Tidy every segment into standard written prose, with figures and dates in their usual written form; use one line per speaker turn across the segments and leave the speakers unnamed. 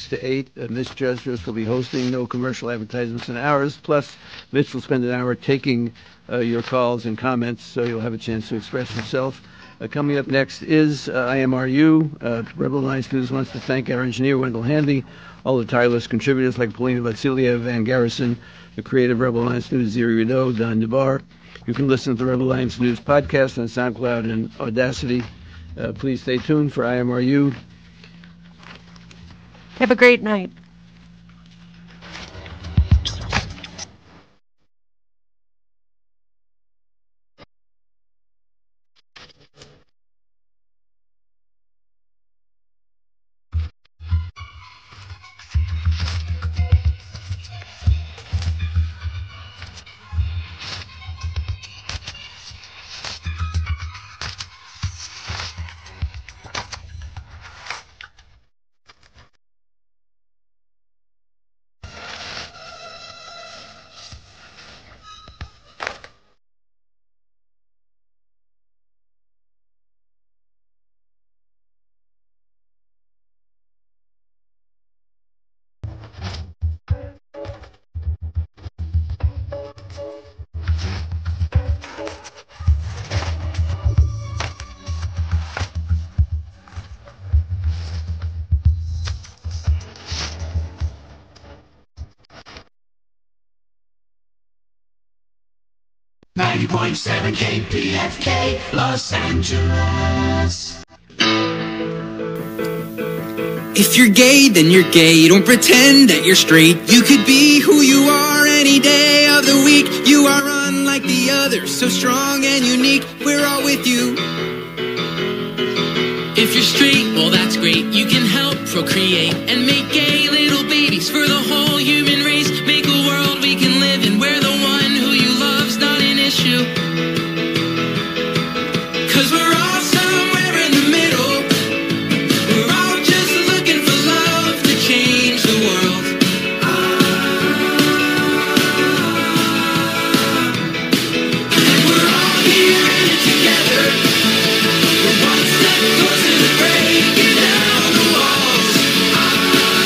6 to 8. Mitch Jesrus will be hosting, no commercial advertisements in hours. Plus, Mitch will spend an hour taking your calls and comments, so you'll have a chance to express yourself. Coming up next is IMRU. Rebel Alliance News wants to thank our engineer, Wendell Handy, all the tireless contributors like Polina Vatsilia, Van Garrison, the creative Rebel Alliance News, Ziri Rideau, Don DeBar. You can listen to the Rebel Alliance News podcast on SoundCloud and Audacity. Please stay tuned for IMRU.
Have a great night.
.7 KPFK, Los Angeles.
If you're gay, then you're gay. Don't pretend that you're straight. You could be who you are any day of the week. You are unlike the others, so strong and unique. We're all with you. If you're straight, well that's great. You can help procreate and make gay little babies for the whole human race. Make a world we can live in where the one who you love's not an issue. 'Cause we're all somewhere in the middle. We're all just looking for love to change the world. And we're all here in it together. We're one step closer to breaking down the walls.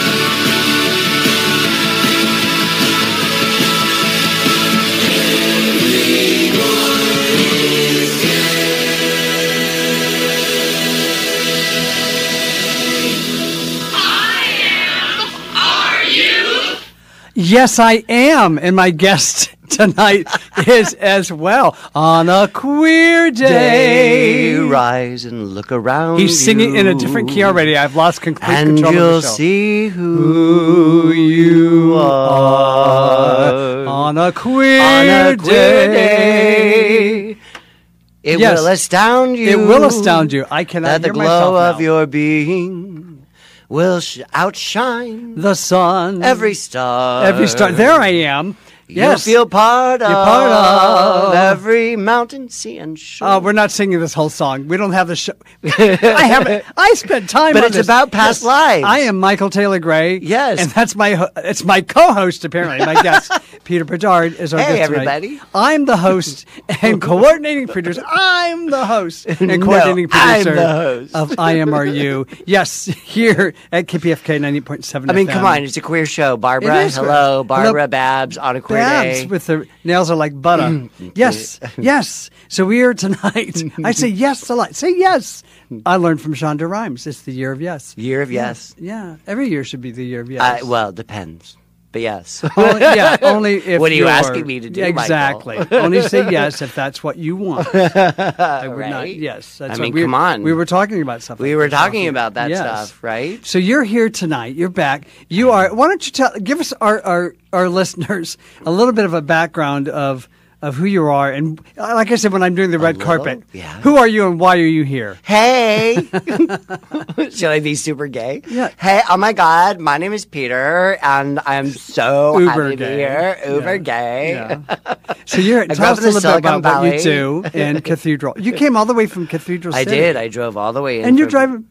Yes, I am. And my guest tonight is as well. On a queer day.
Rise and look around.
He's singing in a different key already. I've lost complete
and
control
you'll
of the show.
see who you are.
On a queer day.
It
Yes.
will astound you.
It will astound you. I cannot
that the
hear myself
glow
now.
of your being will outshine
the sun.
every star.
Every star. There I am. Yes.
You'll feel part of,
You're part of
every mountain, sea, and shore.
We're not singing this whole song. We don't have the show. I haven't. I spent time
But
on
it's
this.
about past lives.
I am Michael Taylor Gray.
Yes.
And that's it's my co-host, apparently. My guest, Peter Bedard, is our
Hey,
guest tonight.
everybody.
I'm the host and coordinating producer. I'm the host and coordinating producer
I'm the host.
of IMRU. Yes, here at KPFK 98.7
I mean,
FM.
come on, it's a queer show. Barbara,
It is
hello.
queer.
Barbara,
Hello.
Babs, on a queer
Babs
day.
with the nails are like butter. Yes, yes. So we are tonight. I say yes a lot. Say yes. I learned from Shonda Rhimes. It's the year of yes.
Year of yes.
Yeah. Every year should be the year of yes.
Well, it depends. But yes.
Only if
What are you
you're-
asking me to do,
Exactly.
Michael?
Only say yes if that's what you want. I would not.
Right?
Yes. That's
I
what
mean, come on.
We were talking about stuff.
We
like
were
this
talking
often.
about that
Yes.
stuff, right?
So you're here tonight. You're back. You are. Why don't you give us our listeners a little bit of a background of who you are, and like I said, when I'm doing the red carpet,
yeah.
who are you and why are you here?
Hey. Should I be super gay?
Yeah.
Hey, oh my God, my name is Peter, and I'm so
Uber
happy to
gay.
be here. Uber
Yeah.
gay.
Yeah. So you're
grew
tell
up
us
in
a
the
little bit about
Silicon
what you
Valley.
do in Cathedral. You came all the way from Cathedral
I
City.
did. I drove all the way in.
and you're
from-
driving.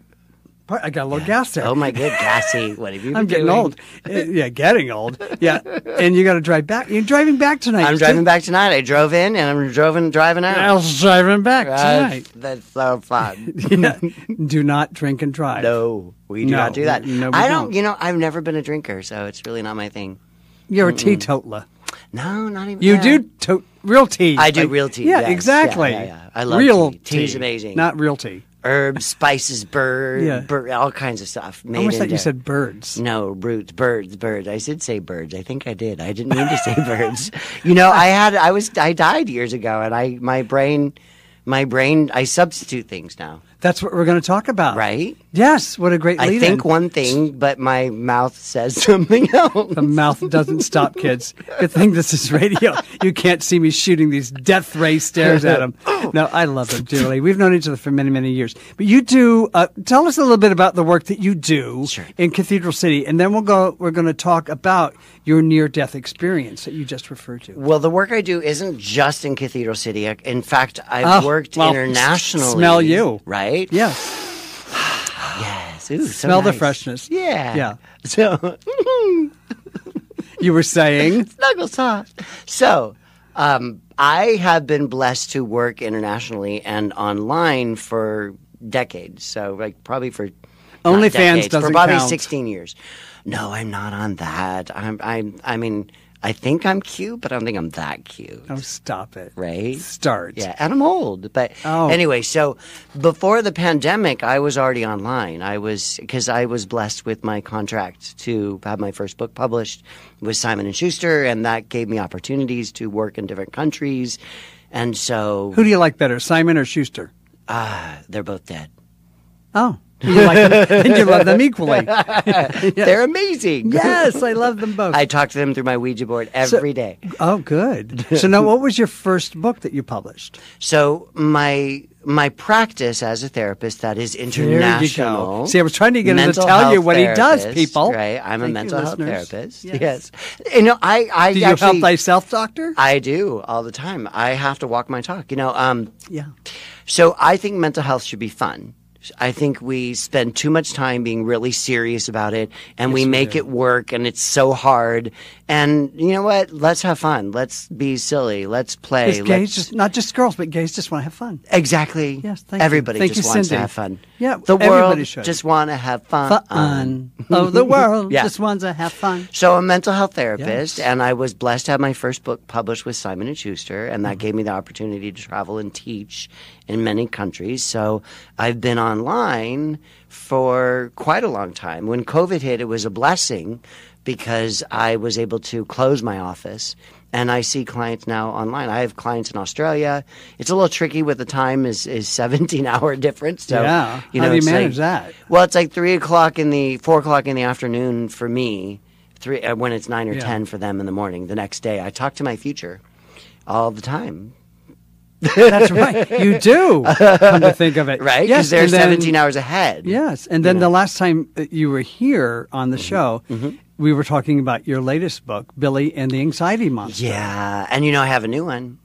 I got a little gas there.
Oh my good, gassy. What have you been
I'm getting
doing?
old. Yeah, getting old. Yeah, and you got to drive back. You're driving back tonight.
I'm driving back tonight. I drove in and I'm driving out.
I was driving back tonight.
That's so fun.
Yeah. Do not drink and drive.
No, we do
No,
not do that.
no, we
I
don't.
don't. You know, I've never been a drinker, so it's really not my thing.
You're a teetotaler.
No, not even.
You
that.
do real tea.
I do real tea.
Yeah,
yes.
exactly.
Yeah. I love
real
tea. Tea's amazing.
Not real tea.
Herbs, spices,
Yeah.
all kinds of stuff.
I almost thought you
into-
said birds.
No, roots, birds. I did say birds. I think I did. I didn't mean to say birds. You know, I died years ago, and my brain, I substitute things now.
That's what we're going to talk about.
Right?
Yes. What a great
I
lead-in.
think one thing, but my mouth says something else.
The mouth doesn't stop, kids. Good thing this is radio. You can't see me shooting these death ray stares at them. No, I love them dearly. We've known each other for many, many years. But you do, tell us a little bit about the work that you do in Cathedral City, and then we're going to talk about your near-death experience that you just referred to.
Well, the work I do isn't just in Cathedral City. In fact, I've worked internationally.
Smell you.
Right?
Yes.
Yes. Ooh, so
Smell the
nice.
freshness.
Yeah.
Yeah.
So,
You were saying?
snuggle soft. So, I have been blessed to work internationally and online for decades. So, like, probably for not
OnlyFans
decades,
doesn't
for probably
count.
16 years. No, I'm not on that. I mean, I think I'm cute, but I don't think I'm that cute.
Oh, stop it.
Right?
Start.
Yeah, and I'm old. But anyway, so before the pandemic, I was already online. Because I was blessed with my contract to have my first book published with Simon & Schuster, and that gave me opportunities to work in different countries. And so...
Who do you like better, Simon or Schuster?
they're both dead.
Oh. You like them, and you love them equally.
They're amazing.
Yes, I love them both.
I talk to them through my Ouija board every day.
Oh, good. So now, what was your first book that you published?
So my practice as a therapist that is international.
There you go. See, I was trying to get him to
mental
tell you
health
what he does,
therapist,
people.
Right, I'm a
Thank you,
mental health
listeners.
therapist.
Yes.
Yes. You know, I
Do you
actually,
help thyself, doctor?
I do all the time. I have to walk my talk. You know,
Yeah.
so I think mental health should be fun. I think we spend too much time being really serious about it, and we make it work, and it's so hard. And you know what? Let's have fun. Let's be silly. Let's play.
Because gays, not just girls, but gays just want to have fun.
Exactly.
Yes, thank you.
Everybody
Thank
just
you,
wants to
Cindy.
have fun.
Yeah,
the
everybody
world
should.
just want to have fun.
Fun. Oh, the world
Yeah.
just wants to have fun.
So I'm a mental health therapist,
Yes.
and I was blessed to have my first book published with Simon & Schuster, and that gave me the opportunity to travel and teach in many countries. So I've been online for quite a long time. When COVID hit, it was a blessing because I was able to close my office, and I see clients now online. I have clients in Australia. It's a little tricky with the time is 17-hour difference. So,
Yeah.
you know,
How do you
it's
manage
like,
that?
Well, it's like 4 o'clock in the afternoon for me, when it's 9 or 10 for them in the morning. The next day, I talk to my future all the time.
That's right. You do, come to think of it.
Right?
Yes,
Because they're
and then-
17 hours ahead.
Yes. And then the last time that you were here on the show, we were talking about your latest book, Billy and the Anxiety Monster.
Yeah. And you know, I have a new one.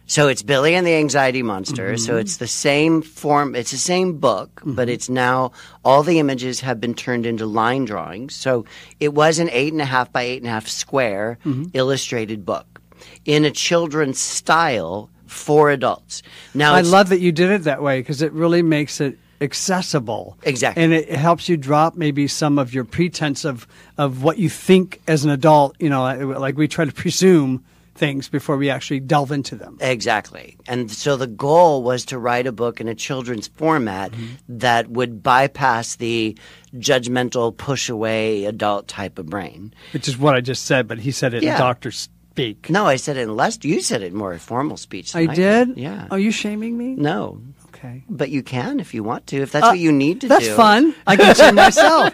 So it's Billy and the Anxiety Monster. So it's the same form. It's the same book, but it's now all the images have been turned into line drawings. So it was an 8.5 by 8.5 square illustrated book in a children's style for adults. Now
I
it's-
love that you did it that way because it really makes it accessible.
Exactly.
And it helps you drop maybe some of your pretense of what you think as an adult, you know, like we try to presume things before we actually delve into them.
Exactly. And so the goal was to write a book in a children's format that would bypass the judgmental, push away adult type of brain.
Which is what I just said, but he said it in
Yeah.
doctor speak.
No, I said it in less. You said it in more formal speech.
I
than
did?
Yeah.
Are you shaming me?
No.
Okay.
But you can if you want to, if that's what you need to
That's
do.
fun. I can shame myself.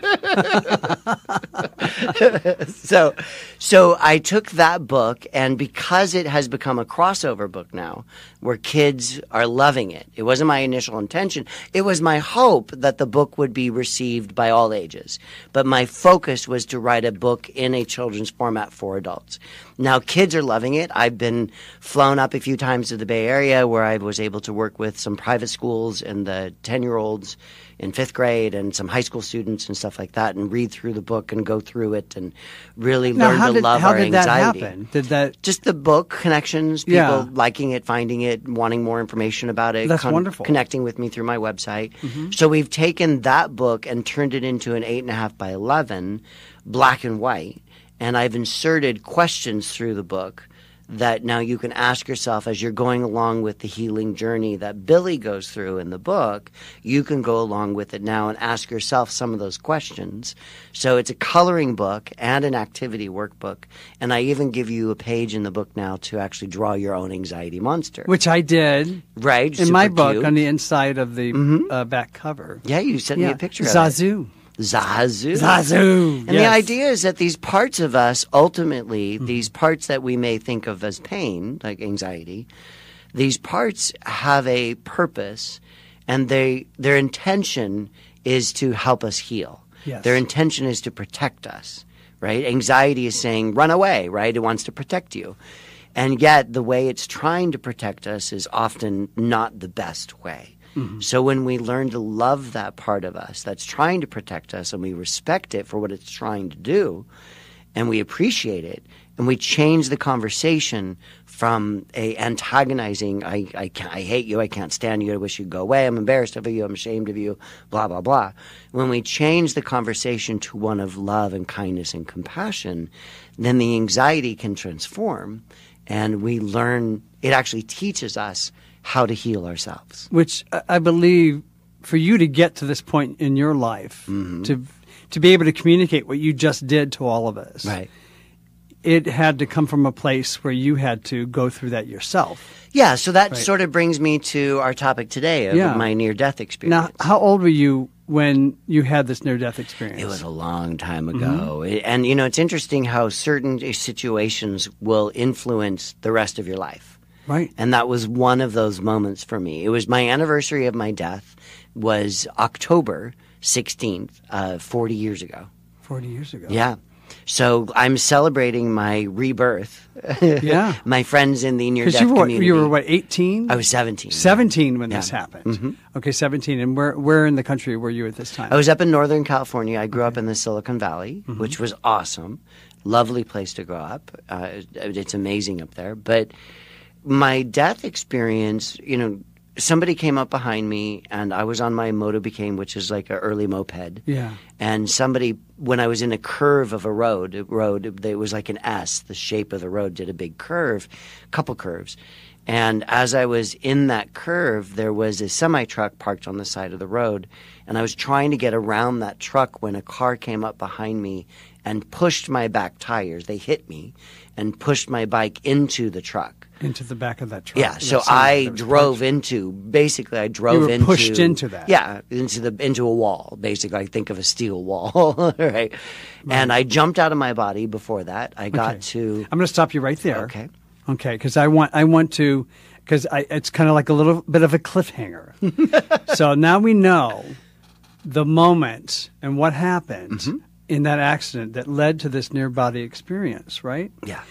So I took that book, and because it has become a crossover book now, where kids are loving it, it wasn't my initial intention. It was my hope that the book would be received by all ages. But my focus was to write a book in a children's format for adults. Now, kids are loving it. I've been flown up a few times to the Bay Area where I was able to work with some private schools and the 10-year-olds in 5th grade and some high school students and stuff like that, and read through the book and go through it and really learn to love our anxiety.
How did that happen? Did that
just the book connections, people liking it, finding it, wanting more information about it.
That's wonderful.
Connecting with me through my website. So we've taken that book and turned it into an 8.5 by 11, black and white, and I've inserted questions through the book that now you can ask yourself as you're going along with the healing journey that Billy goes through in the book. You can go along with it now and ask yourself some of those questions. So it's a coloring book and an activity workbook. And I even give you a page in the book now to actually draw your own anxiety monster.
Which I did.
Right.
In my book,
cute.
on the inside of the back cover.
Yeah, you sent me a picture of it.
Zazu.
And the idea is that these parts of us, ultimately, these parts that we may think of as pain, like anxiety, these parts have a purpose, and their intention is to help us heal.
Yes.
Their intention is to protect us, right? Anxiety is saying, run away, right? It wants to protect you. And yet, the way it's trying to protect us is often not the best way. So when we learn to love that part of us that's trying to protect us, and we respect it for what it's trying to do, and we appreciate it, and we change the conversation from a antagonizing, I hate you, I can't stand you, I wish you'd go away, I'm embarrassed of you, I'm ashamed of you, blah, blah, blah. When we change the conversation to one of love and kindness and compassion, then the anxiety can transform, and we learn, it actually teaches us how to heal ourselves.
Which I believe for you to get to this point in your life, to be able to communicate what you just did to all of us,
Right.
it had to come from a place where you had to go through that yourself.
Yeah, so that sort of brings me to our topic today of my near-death experience.
Now, how old were you when you had this near-death experience?
It was a long time ago. And, you know, it's interesting how certain situations will influence the rest of your life.
Right.
And that was one of those moments for me. It was my anniversary of my death was October 16th, 40 years ago.
40 years ago.
Yeah. So I'm celebrating my rebirth.
Yeah.
My friends in the near-death
Because
community.
you were what, 18?
I was 17.
17 when this happened. Okay, 17. And where in the country were you at this time?
I was up in Northern California. I grew up in the Silicon Valley, which was awesome. Lovely place to grow up. It's amazing up there. But my death experience, you know, somebody came up behind me, and I was on my Motobecane, which is like an early moped.
Yeah.
And somebody, when I was in a curve of a road, it was like an S. The shape of the road did a big curve, couple curves. And as I was in that curve, there was a semi-truck parked on the side of the road, and I was trying to get around that truck when a car came up behind me and pushed my back tires. They hit me and pushed my bike into the truck.
Into the back of that truck.
Yeah, so I drove into, basically I drove into.
You were pushed into that.
Yeah, into a wall, basically. I think of a steel wall, right? And I jumped out of my body before that. I got to.
I'm going to stop you right there.
Okay.
Okay, because I want to, because it's kind of like a little bit of a cliffhanger. So now we know the moment and what happened in that accident that led to this near-body experience, right?
Yeah.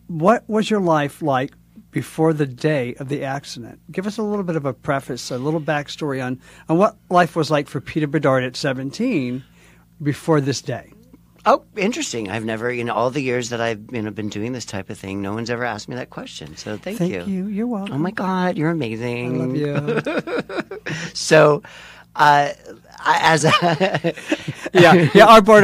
What was your life like before the day of the accident? Give us a little bit of a preface, a little backstory on what life was like for Peter Bedard at 17 before this day.
Oh, interesting. I've never, all the years that I've been doing this type of thing, no one's ever asked me that question. So thank you.
Thank you. You're welcome.
Oh my God, you're amazing.
I love you.
So, our
board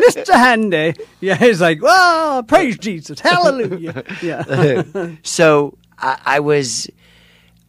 Mr. Handy. Yeah, he's like, "Whoa, praise Jesus, hallelujah." Yeah.
So I was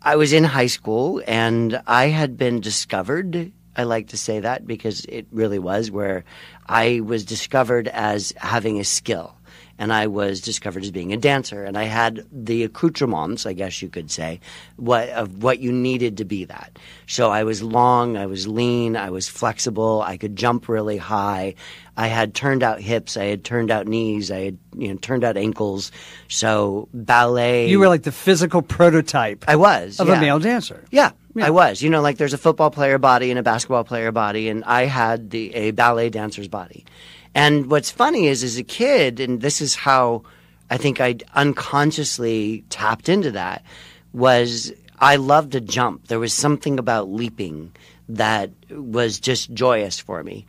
in high school, and I had been discovered. I like to say that because it really was, where I was discovered as having a skill. And I was discovered as being a dancer, and I had the accoutrements, I guess you could say, what you needed to be that. So I was long, I was lean, I was flexible, I could jump really high. I had turned out hips, I had turned out knees, I had turned out ankles. So ballet.
You were like the physical prototype.
I was
of a male dancer.
Yeah. I was. Like there's a football player body and a basketball player body, and I had a ballet dancer's body. And what's funny is, as a kid, and this is how I think I unconsciously tapped into that, was I loved to jump. There was something about leaping that was just joyous for me.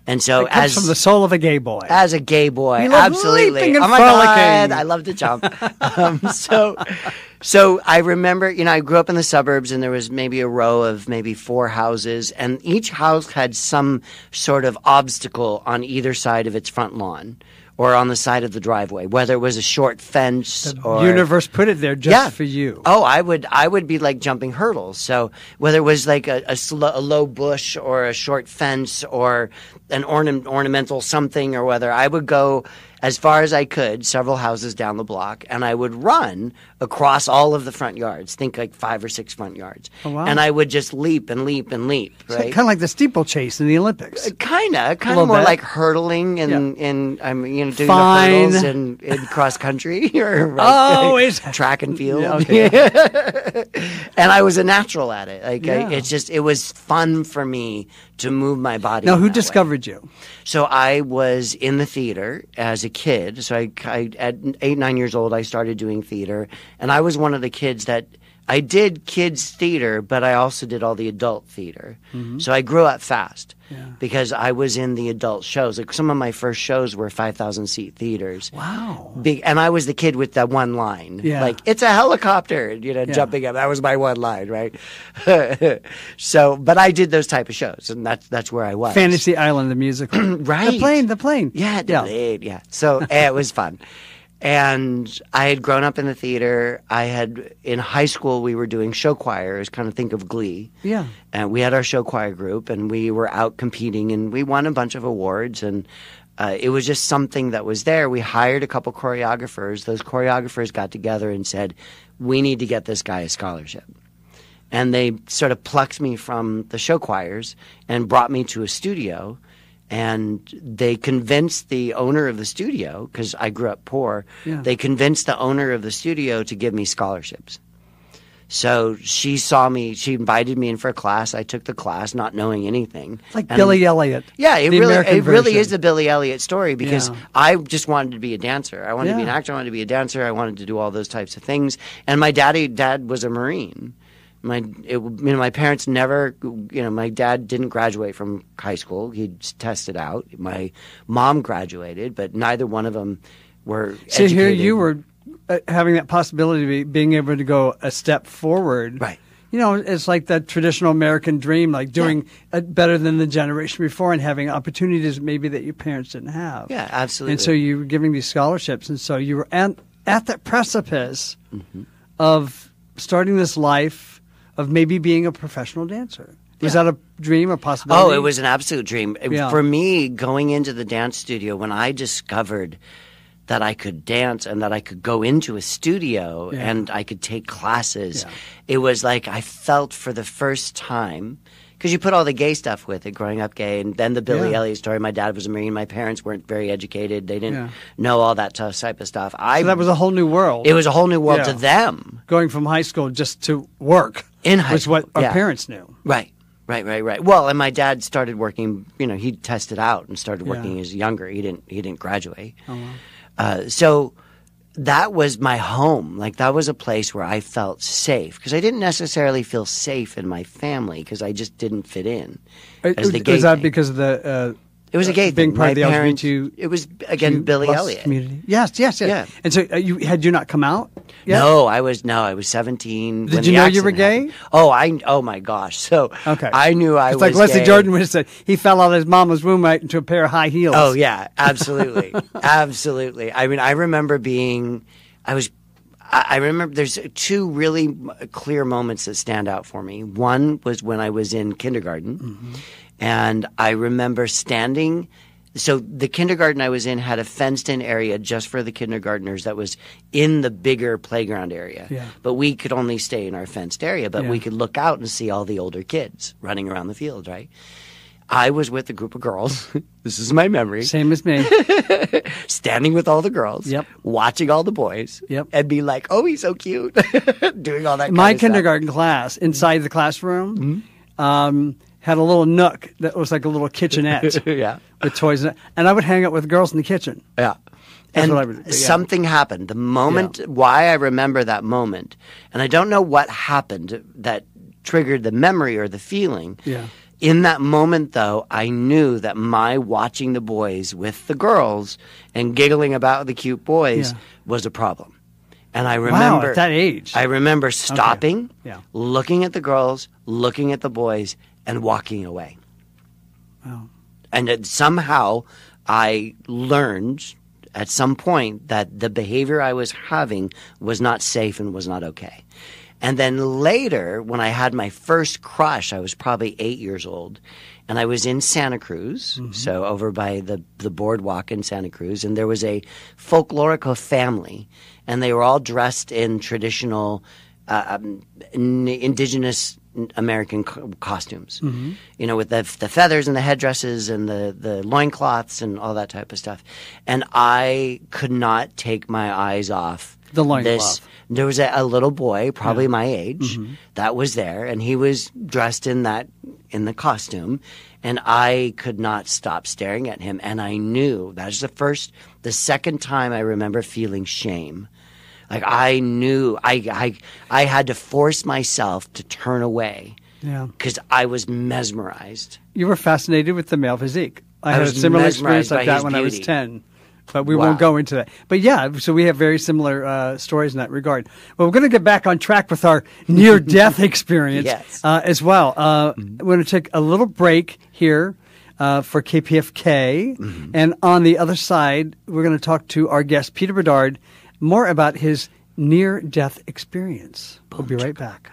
And so,
It comes from the soul of a gay boy.
As a gay boy,
You love
absolutely.
leaping and
Oh my
frolicking.
God, I love to jump. So I remember, I grew up in the suburbs, and there was maybe a row of maybe 4 houses, and each house had some sort of obstacle on either side of its front lawn or on the side of the driveway, whether it was a short fence or
Universe put it there just for you.
Oh, I would be like jumping hurdles. So whether it was like a low bush or a short fence or an ornamental something, or whether I would go as far as I could, several houses down the block, and I would run across all of the front yards. Think like 5 or 6 front yards.
Oh, wow.
And I would just leap and leap and leap. Right?
Kind of like the steeplechase in the Olympics.
Kind of
little
more
bit.
like hurdling and doing
Fine.
the hurdles in cross country or
Oh, it's
track and field.
Yeah, okay.
And I was a natural at it. Like
Yeah.
it was fun for me to move my body.
Now,
in
who
that way.
discovered you?
So I was in the theater as a kid. So I at 8, 9 years old, I started doing theater, and I was one of the kids that I did kids theater, but I also did all the adult theater. So I grew up fast because I was in the adult shows. Like some of my first shows were 5,000 seat theaters.
Wow.
Big, and I was the kid with that one line,
Yeah.
like "It's a helicopter," jumping up. That was my one line, right? So, but I did those type of shows, and that's where I was.
Fantasy Island, the musical.
Right.
The plane.
Yeah, yeah. So it was fun. And I had grown up in the theater. In high school, we were doing show choirs, kind of think of Glee.
Yeah.
And we had our show choir group, and we were out competing, and we won a bunch of awards. And it was just something that was there. We hired a couple choreographers. Those choreographers got together and said, we need to get this guy a scholarship. And they sort of plucked me from the show choirs and brought me to a studio. And they convinced the owner of the studio, because I grew up poor, they convinced the owner of the studio to give me scholarships. So she saw me, she invited me in for a class. I took the class not knowing anything.
Like Billy Elliot.
Yeah, it
the American
really
version.
is the Billy Elliot story, because
Yeah.
I just wanted to be a dancer. I wanted to be an actor. I wanted to be a dancer. I wanted to do all those types of things. And my dad was a Marine. My parents never, my dad didn't graduate from high school. He tested out. My mom graduated, but neither one of them were
So here
educated.
you were having that possibility of being able to go a step forward.
Right.
It's like that traditional American dream, like doing better than the generation before and having opportunities maybe that your parents didn't have.
Yeah, absolutely.
And so you were giving these scholarships, and so you were at that precipice of starting this life of maybe being a professional dancer. Was that a dream, a possibility?
Oh, it was an absolute dream.
Yeah.
For me, going into the dance studio, when I discovered that I could dance and that I could go into a studio and I could take classes, it was like I felt for the first time, because you put all the gay stuff with it, growing up gay, and then the Billy Elliot story. My dad was a Marine. My parents weren't very educated. They didn't know all that type of stuff.
So that was a whole new world.
It was a whole new world to
Yeah.
them.
Going from high school just to work
In high
was what
school,
our parents knew.
Right. Well, and my dad started working. He tested out and started working as younger. He didn't graduate.
Oh, wow.
So that was my home. Like that was a place where I felt safe, because I didn't necessarily feel safe in my family because I just didn't fit in. As the gay
was that
thing.
because of the
It was a gay
being
thing.
part
My
of the
parents-
LGBTQ?
It was again Billy
plus
Elliot.
community. Yes.
Yeah.
And so had you not come out yet?
No, I was 17.
Did
when
you
the
know you were
accident
gay?
happened. Oh my gosh. So
Okay.
I knew I
It's
was
like Leslie
gay.
Jordan would have said, he fell out of his mama's womb right into a pair of high heels.
Oh yeah, absolutely, absolutely. I mean, I remember I remember there's 2 really clear moments that stand out for me. One was when I was in kindergarten, and I remember standing. So the kindergarten I was in had a fenced-in area just for the kindergartners that was in the bigger playground area.
Yeah.
But we could only stay in our fenced area, but we could look out and see all the older kids running around the field, right? I was with a group of girls. This is my memory.
Same as me.
Standing with all the girls,
Yep.
watching all the boys,
Yep.
and be like, "Oh, he's so cute," doing all that.
My
kind of
kindergarten class, inside the classroom, had a little nook that was like a little kitchenette
stuff. Yeah,
with toys in it. And I would hang out with girls in the kitchen.
yeah.
That's
And
what I would, yeah.
something happened. The moment, why I remember that moment, and I don't know what happened that triggered the memory or the feeling.
Yeah.
In that moment, though, I knew that my watching the boys with the girls and giggling about the cute boys was a problem. And I remember
at that age.
I remember stopping,
Yeah.
looking at the girls, looking at the boys, and walking away.
Wow.
And somehow I learned at some point that the behavior I was having was not safe and was not okay. And then later, when I had my first crush, I was probably 8 years old, and I was in Santa Cruz, so over by the boardwalk in Santa Cruz, and there was a folklorico family, and they were all dressed in traditional indigenous American costumes, you know, with the feathers and the headdresses and the loincloths and all that type of stuff. And I could not take my eyes off
The loincloth.
There was a little boy, probably my age, that was there, and he was dressed in the costume, and I could not stop staring at him. And I knew that was the second time I remember feeling shame. Like I knew I had to force myself to turn away.
Yeah.
Because I was mesmerized.
You were fascinated with the male physique. I had a
was
similar
mesmerized
experience like
by
that
his
when I was
beauty.
10. But we
Wow.
won't go into that. But yeah, so we have very similar stories in that regard. Well, we're going to get back on track with our near-death experience
Yes.
as well. We're going to take a little break here for KPFK. And on the other side, we're going to talk to our guest, Peter Bedard, more about his near-death experience. We'll be right back.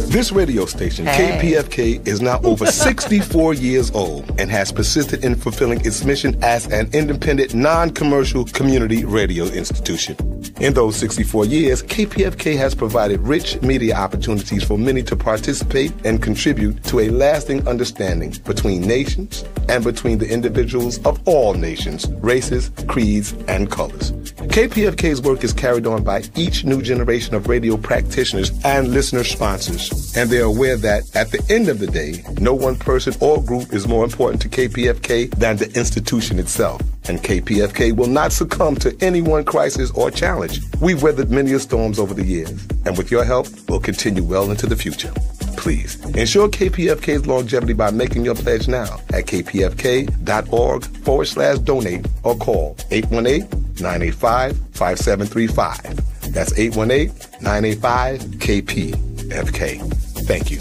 This radio station, KPFK, is now over 64 years old and has persisted in fulfilling its mission as an independent, non-commercial community radio institution. In those 64 years, KPFK has provided rich media opportunities for many to participate and contribute to a lasting understanding between nations and between the individuals of all nations, races, creeds, and colors. KPFK's work is carried on by each new generation of radio practitioners and listener sponsors, and they're aware that at the end of the day, no one person or group is more important to KPFK than the institution itself. And KPFK will not succumb to any one crisis or challenge. We've weathered many storms over the years, and with your help, we'll continue well into the future. Please ensure KPFK's longevity by making your pledge now at kpfk.org/donate or call 818-985-5735. That's 818-985-KPFK. Thank you.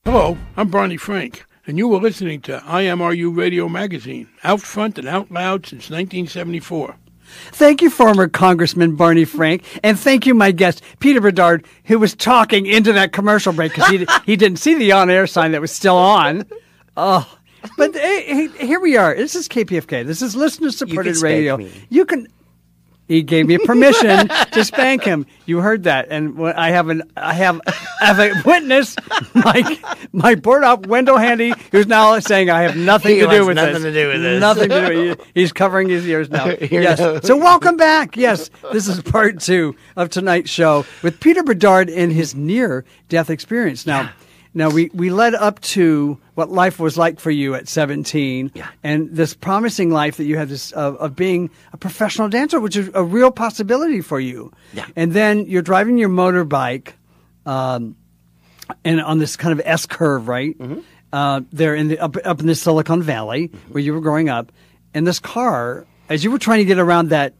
Hello, I'm Barney Frank, and you were listening to IMRU Radio Magazine, out front and out loud since 1974.
Thank you, former Congressman Barney Frank, and thank you, my guest, Peter Bedard, who was talking into that commercial break because he didn't see the on-air sign that was still on. Oh, but hey, here we are. This is KPFK. This is listener-supported radio.
Me.
You can. He gave me permission to spank him. You heard that, and I have a witness, my board-op Wendell Handy, who's now saying I have nothing to do with this.
Nothing to do with this.
Nothing to do with it. He's covering his ears now. Yes. So welcome back. Yes, this is part 2 of tonight's show with Peter Bedard and his near-death experience. Now we led up to what life was like for you at 17, and this promising life that you had this of being a professional dancer, which is a real possibility for you.
Yeah.
And then you're driving your motorbike, and on this kind of S curve, right? There in up in the Silicon Valley where you were growing up, and this car. As you were trying to get around that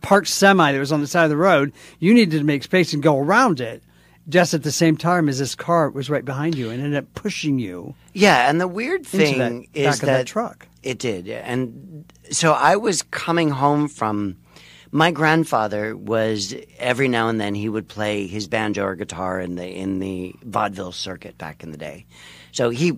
parked semi that was on the side of the road, you needed to make space and go around it. Just at the same time as this car was right behind you and ended up pushing you.
Yeah, and the weird thing
into that
is
back of that truck.
It did. And so I was coming home from my grandfather was every now and then he would play his banjo or guitar in the vaudeville circuit back in the day. So he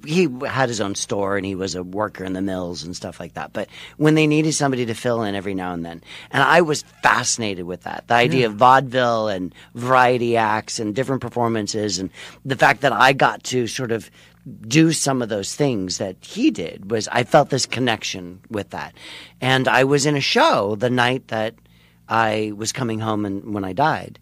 had his own store and he was a worker in the mills and stuff like that. But when they needed somebody to fill in every now and then, and I was fascinated with that, the idea of vaudeville and variety acts and different performances, and the fact that I got to sort of do some of those things that he did was I felt this connection with that. And I was in a show the night that I was coming home and when I died.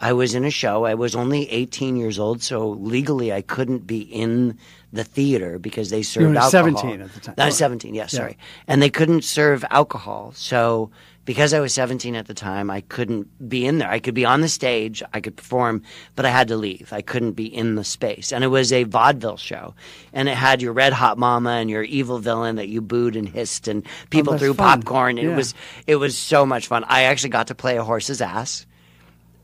I was in a show. I was only 18 years old, so legally I couldn't be in the theater because they served
You were
alcohol.
17 at the time.
I was 17, yes, sorry. And they couldn't serve alcohol. So because I was 17 at the time, I couldn't be in there. I could be on the stage, I could perform, but I had to leave. I couldn't be in the space. And it was a vaudeville show. And it had your red hot mama and your evil villain that you booed and hissed and people
that's
threw
fun.
popcorn.
Yeah.
It was so much fun. I actually got to play a horse's ass.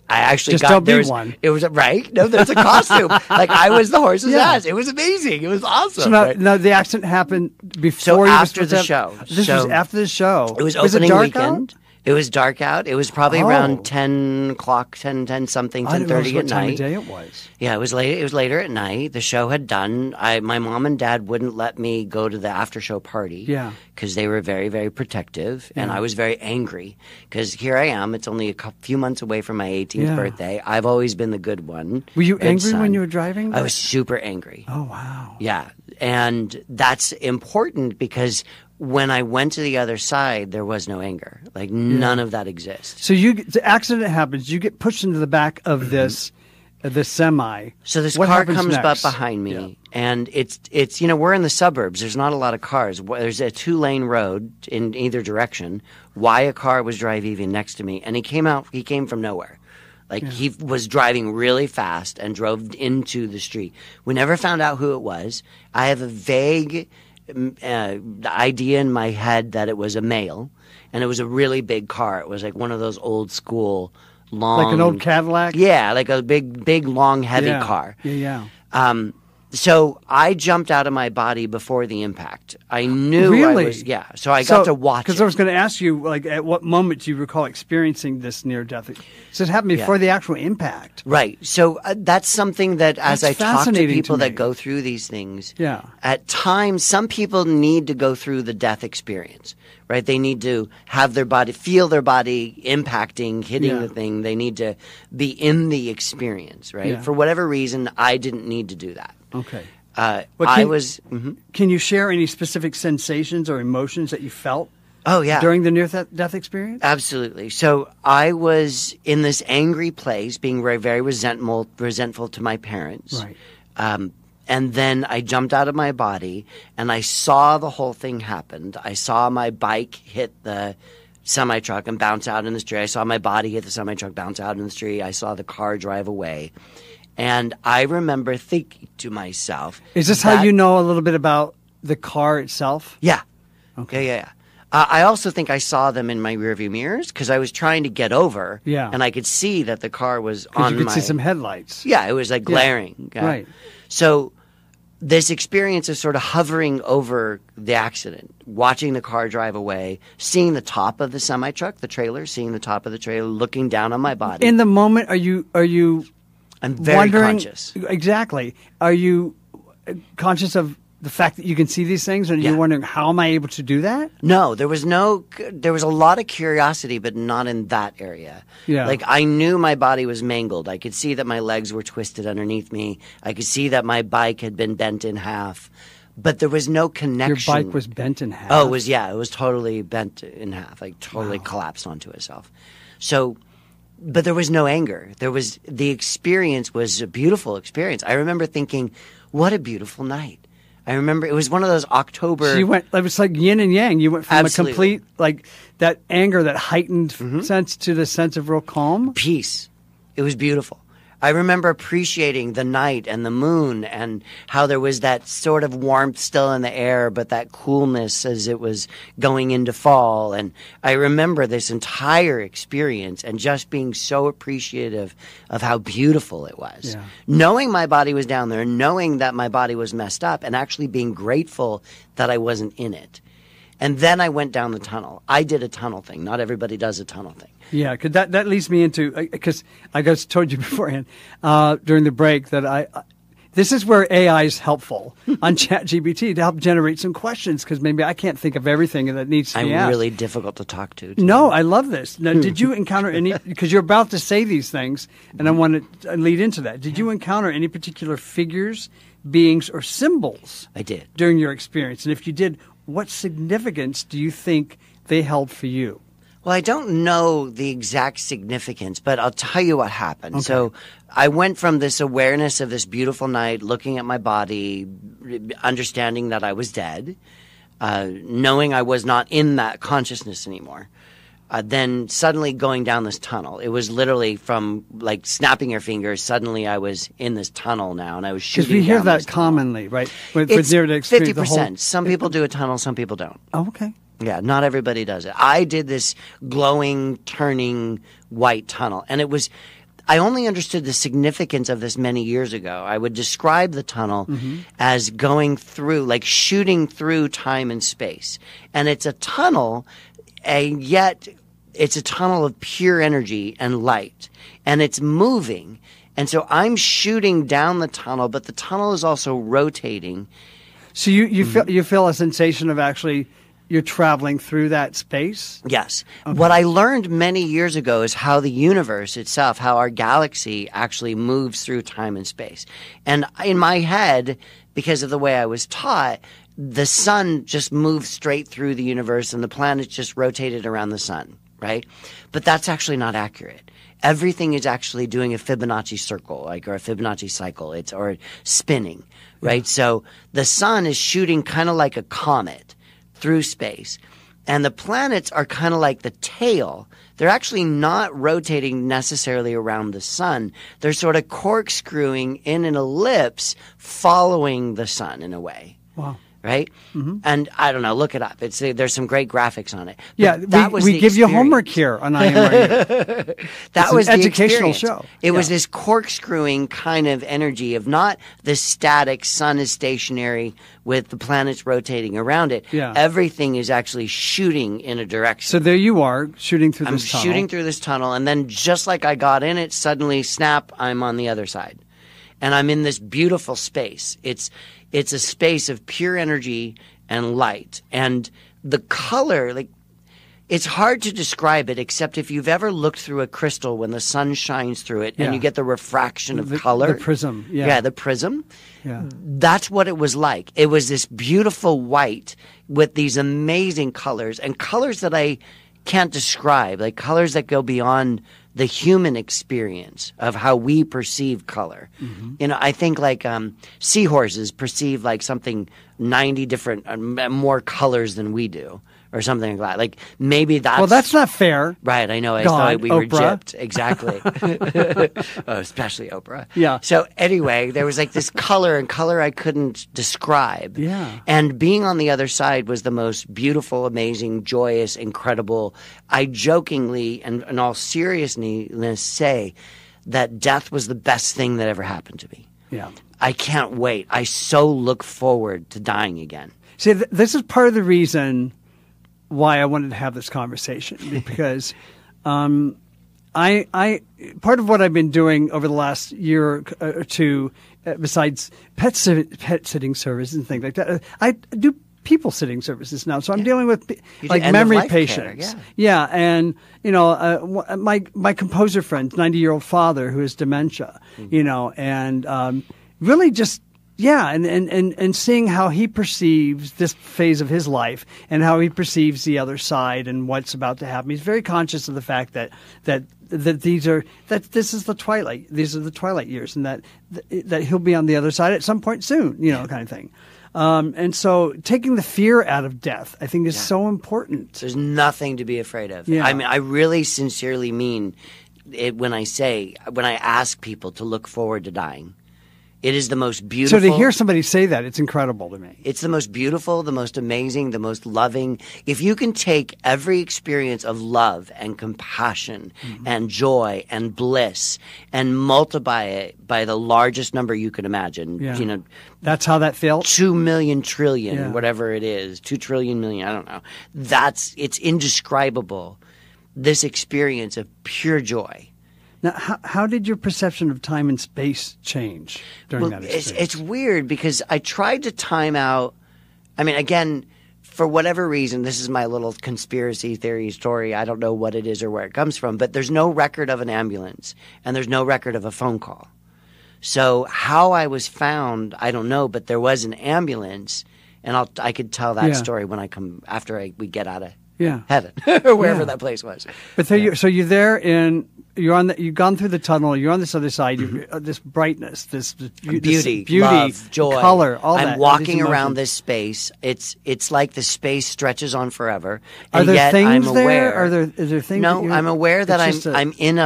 I actually
Just
got
don't be
there was,
one.
It was right. No, there's a costume. Like I was the horse's
Yeah.
ass. It was amazing. It was awesome.
So now,
right?
now the accident happened before
So
you were
after
supposed
the
to
show.
This was
So
after the show.
It was
it
opening
dark
weekend.
Out?
It was dark out. It was probably
Oh.
around 10 o'clock, 10 something,
I didn't realize
10:30
what
at
time
night.
of day it was.
Yeah, it was late. It was later at night. The show had done. My mom and dad wouldn't let me go to the after show party.
Yeah.
Because they were very, very protective, and
Yeah.
I was very angry. Because here I am. It's only a few months away from my 18th
Yeah.
birthday. I've always been the good one.
Were you
good
angry when
son.
you were driving?
I was super angry.
Oh, wow.
Yeah. And that's important because when I went to the other side, there was no anger. Like none of that exists.
So the accident happens. You get pushed into the back of this semi.
So this
What
car
happens
comes
next?
up behind me, and it's we're in the suburbs. There's not a lot of cars. There's a 2-lane road in either direction. Why a car was driving next to me, and he came from nowhere. Like he was driving really fast and drove into the street. We never found out who it was. I have a vague idea in my head that it was a male, and it was a really big car. It was like one of those old school long,
Like an old Cadillac?
Yeah, like a big, long, heavy car.
Yeah, yeah.
So I jumped out of my body before the impact. I knew
Really?
I was, so I got to watch
Because
it.
I was going to ask you, like, at what moment do you recall experiencing this near death? So it happened before the actual impact.
Right. So that's something that as
That's
I talk to
fascinating
people
to me.
that go through these things,
Yeah.
at times some people need to go through the death experience, right? They need to have their body, feel their body impacting, hitting
Yeah.
the thing. They need to be in the experience, right?
Yeah.
For whatever reason, I didn't need to do that.
Okay.
I
can-
was.
Can you share any specific sensations or emotions that you felt
Oh, yeah.
during the near-death experience?
Absolutely. So I was in this angry place, being very, very resentful to my parents.
Right.
And then I jumped out of my body, and I saw the whole thing happen. I saw my bike hit the semi-truck and bounce out in the street. I saw my body hit the semi-truck, bounce out in the street. I saw the car drive away. And I remember thinking to myself...
Is this how you know a little bit about the car itself?
Yeah.
Okay.
Yeah. I also think I saw them in my rearview mirrors because I was trying to get over,
Yeah.
and I could see that the car was
Because
on
you could
my...
see some headlights.
Yeah, it was like glaring. Yeah.
Right.
So this experience of sort of hovering over the accident, watching the car drive away, seeing the top of the semi-truck, the trailer, seeing the top of the trailer, looking down on my body.
In the moment, are you
I'm very
wondering,
conscious.
Exactly. Are you conscious of the fact that you can see these things, and
Yeah.
you're wondering, how am I able to do that?
No, there was a lot of curiosity, but not in that area.
Yeah.
Like I knew my body was mangled. I could see that my legs were twisted underneath me. I could see that my bike had been bent in half, but there was no
Your
connection.
bike was bent in half.
Oh, it was totally bent in half, like totally collapsed onto itself. So, but there was no anger. The experience was a beautiful experience. I remember thinking, what a beautiful night. I remember it was one of those October.
So you went, it was like yin and yang. You went from
Absolutely.
a complete, like, that anger, that heightened sense to the sense of real calm.
Peace. It was beautiful. I remember appreciating the night and the moon and how there was that sort of warmth still in the air, but that coolness as it was going into fall. And I remember this entire experience and just being so appreciative of how beautiful it was.
Yeah.
Knowing my body was down there, knowing that my body was messed up, and actually being grateful that I wasn't in it. And then I went down the tunnel. I did a tunnel thing. Not everybody does a tunnel thing.
Yeah, because that leads me into, because I just told you beforehand during the break that this is where AI is helpful on ChatGPT to help generate some questions, because maybe I can't think of everything that needs to be asked.
I'm really difficult to talk to.
No, I love this. Now, did you encounter any, because you're about to say these things, and I want to lead into that. Did you encounter any particular figures, beings, or symbols
I did.
during your experience? And if you did, what significance do you think they held for you?
Well, I don't know the exact significance, but I'll tell you what happened. Okay. So I went from this awareness of this beautiful night, looking at my body, understanding that I was dead, knowing I was not in that consciousness anymore. Then suddenly going down this tunnel. It was literally from like snapping your fingers. Suddenly I was in this tunnel now, and I was shooting.
Because we hear
down
that commonly, right?
It's 50%. Some people do a tunnel, some people don't.
Oh, okay.
Yeah, not everybody does it. I did this glowing, turning white tunnel, and it was. I only understood the significance of this many years ago. I would describe the tunnel as going through, like shooting through time and space, and it's a tunnel, and yet. It's a tunnel of pure energy and light, and it's moving. And so I'm shooting down the tunnel, but the tunnel is also rotating.
So you feel a sensation of actually you're traveling through that space?
Yes. Okay. What I learned many years ago is how the universe itself, how our galaxy actually moves through time and space. And in my head, because of the way I was taught, the sun just moved straight through the universe and the planets just rotated around the sun. Right? But that's actually not accurate. Everything is actually doing a Fibonacci circle, or a Fibonacci cycle. Or spinning, right? Yeah. So the sun is shooting kind of like a comet through space. And the planets are kind of like the tail. They're actually not rotating necessarily around the sun. They're sort of corkscrewing in an ellipse following the sun in a way.
Wow.
Right? Mm-hmm. And I don't know, look it up. There's some great graphics on it. But
yeah, we give you homework here on IMRU.
That was
an
the
educational show.
It was this corkscrewing kind of energy of not the static sun is stationary with the planets rotating around it.
Yeah.
Everything is actually shooting in a direction.
So there you are, shooting through this tunnel.
I'm shooting through this tunnel, and then just like I got in it, suddenly, snap, I'm on the other side. And I'm in this beautiful space. It's a space of pure energy and light. And the color, like, it's hard to describe it except if you've ever looked through a crystal when the sun shines through it and you get the refraction of color.
The prism.
Yeah, the prism.
Yeah.
That's what it was like. It was this beautiful white with these amazing colors, and colors that I can't describe, like colors that go beyond the human experience of how we perceive color. Mm-hmm. You know, I think like seahorses perceive like something 90 different, more colors than we do. Or something like that. Like maybe that's...
Well, that's not fair.
Right, I know. I
God,
thought we were
Oprah.
gypped. Exactly. Especially Oprah.
Yeah.
So anyway, there was like this color I couldn't describe.
Yeah.
And being on the other side was the most beautiful, amazing, joyous, incredible. I jokingly and in all seriousness say that death was the best thing that ever happened to me.
Yeah.
I can't wait. I so look forward to dying again.
See, this is part of the reason why I wanted to have this conversation, because I part of what I've been doing over the last year or two, besides pet sitting services and things like that, I do people sitting services now. So I'm dealing with like memory patients.
Care,
yeah, and you know, my composer friend, 90-year-old father who has dementia, you know, and really just. Yeah, and seeing how he perceives this phase of his life and how he perceives the other side and what's about to happen. He's very conscious of the fact that this is the twilight. These are the twilight years, and that he'll be on the other side at some point soon. You know, kind of thing. And so taking the fear out of death, I think, is so important.
There's nothing to be afraid of.
Yeah.
I mean, I really sincerely mean it when I ask people to look forward to dying. It is the most beautiful.
So to hear somebody say that, it's incredible to me.
It's the most beautiful, the most amazing, the most loving. If you can take every experience of love and compassion and joy and bliss and multiply it by the largest number you could imagine, you know.
That's how that felt?
2 million trillion, whatever it is, 2 trillion million, I don't know. It's indescribable, this experience of pure joy.
Now, how did your perception of time and space change during that experience?
It's weird because I tried to time out. I mean, again, for whatever reason, this is my little conspiracy theory story. I don't know what it is or where it comes from, but there's no record of an ambulance and there's no record of a phone call. So how I was found, I don't know, but there was an ambulance, and I could tell that story when I come after we get out of
Yeah.
heaven, or wherever
Yeah.
that place was.
But so you're there in you've gone through the tunnel. You're on this other side. This brightness, this
Beauty,
beauty,
love, joy,
color, all that.
I'm
all
walking
these
around
emotions.
this space. It's like the space stretches on forever.
Are
And
there
yet
things
I'm
there?
aware.
Is there things?
No,
that you're,
I'm aware that
it's just
I'm in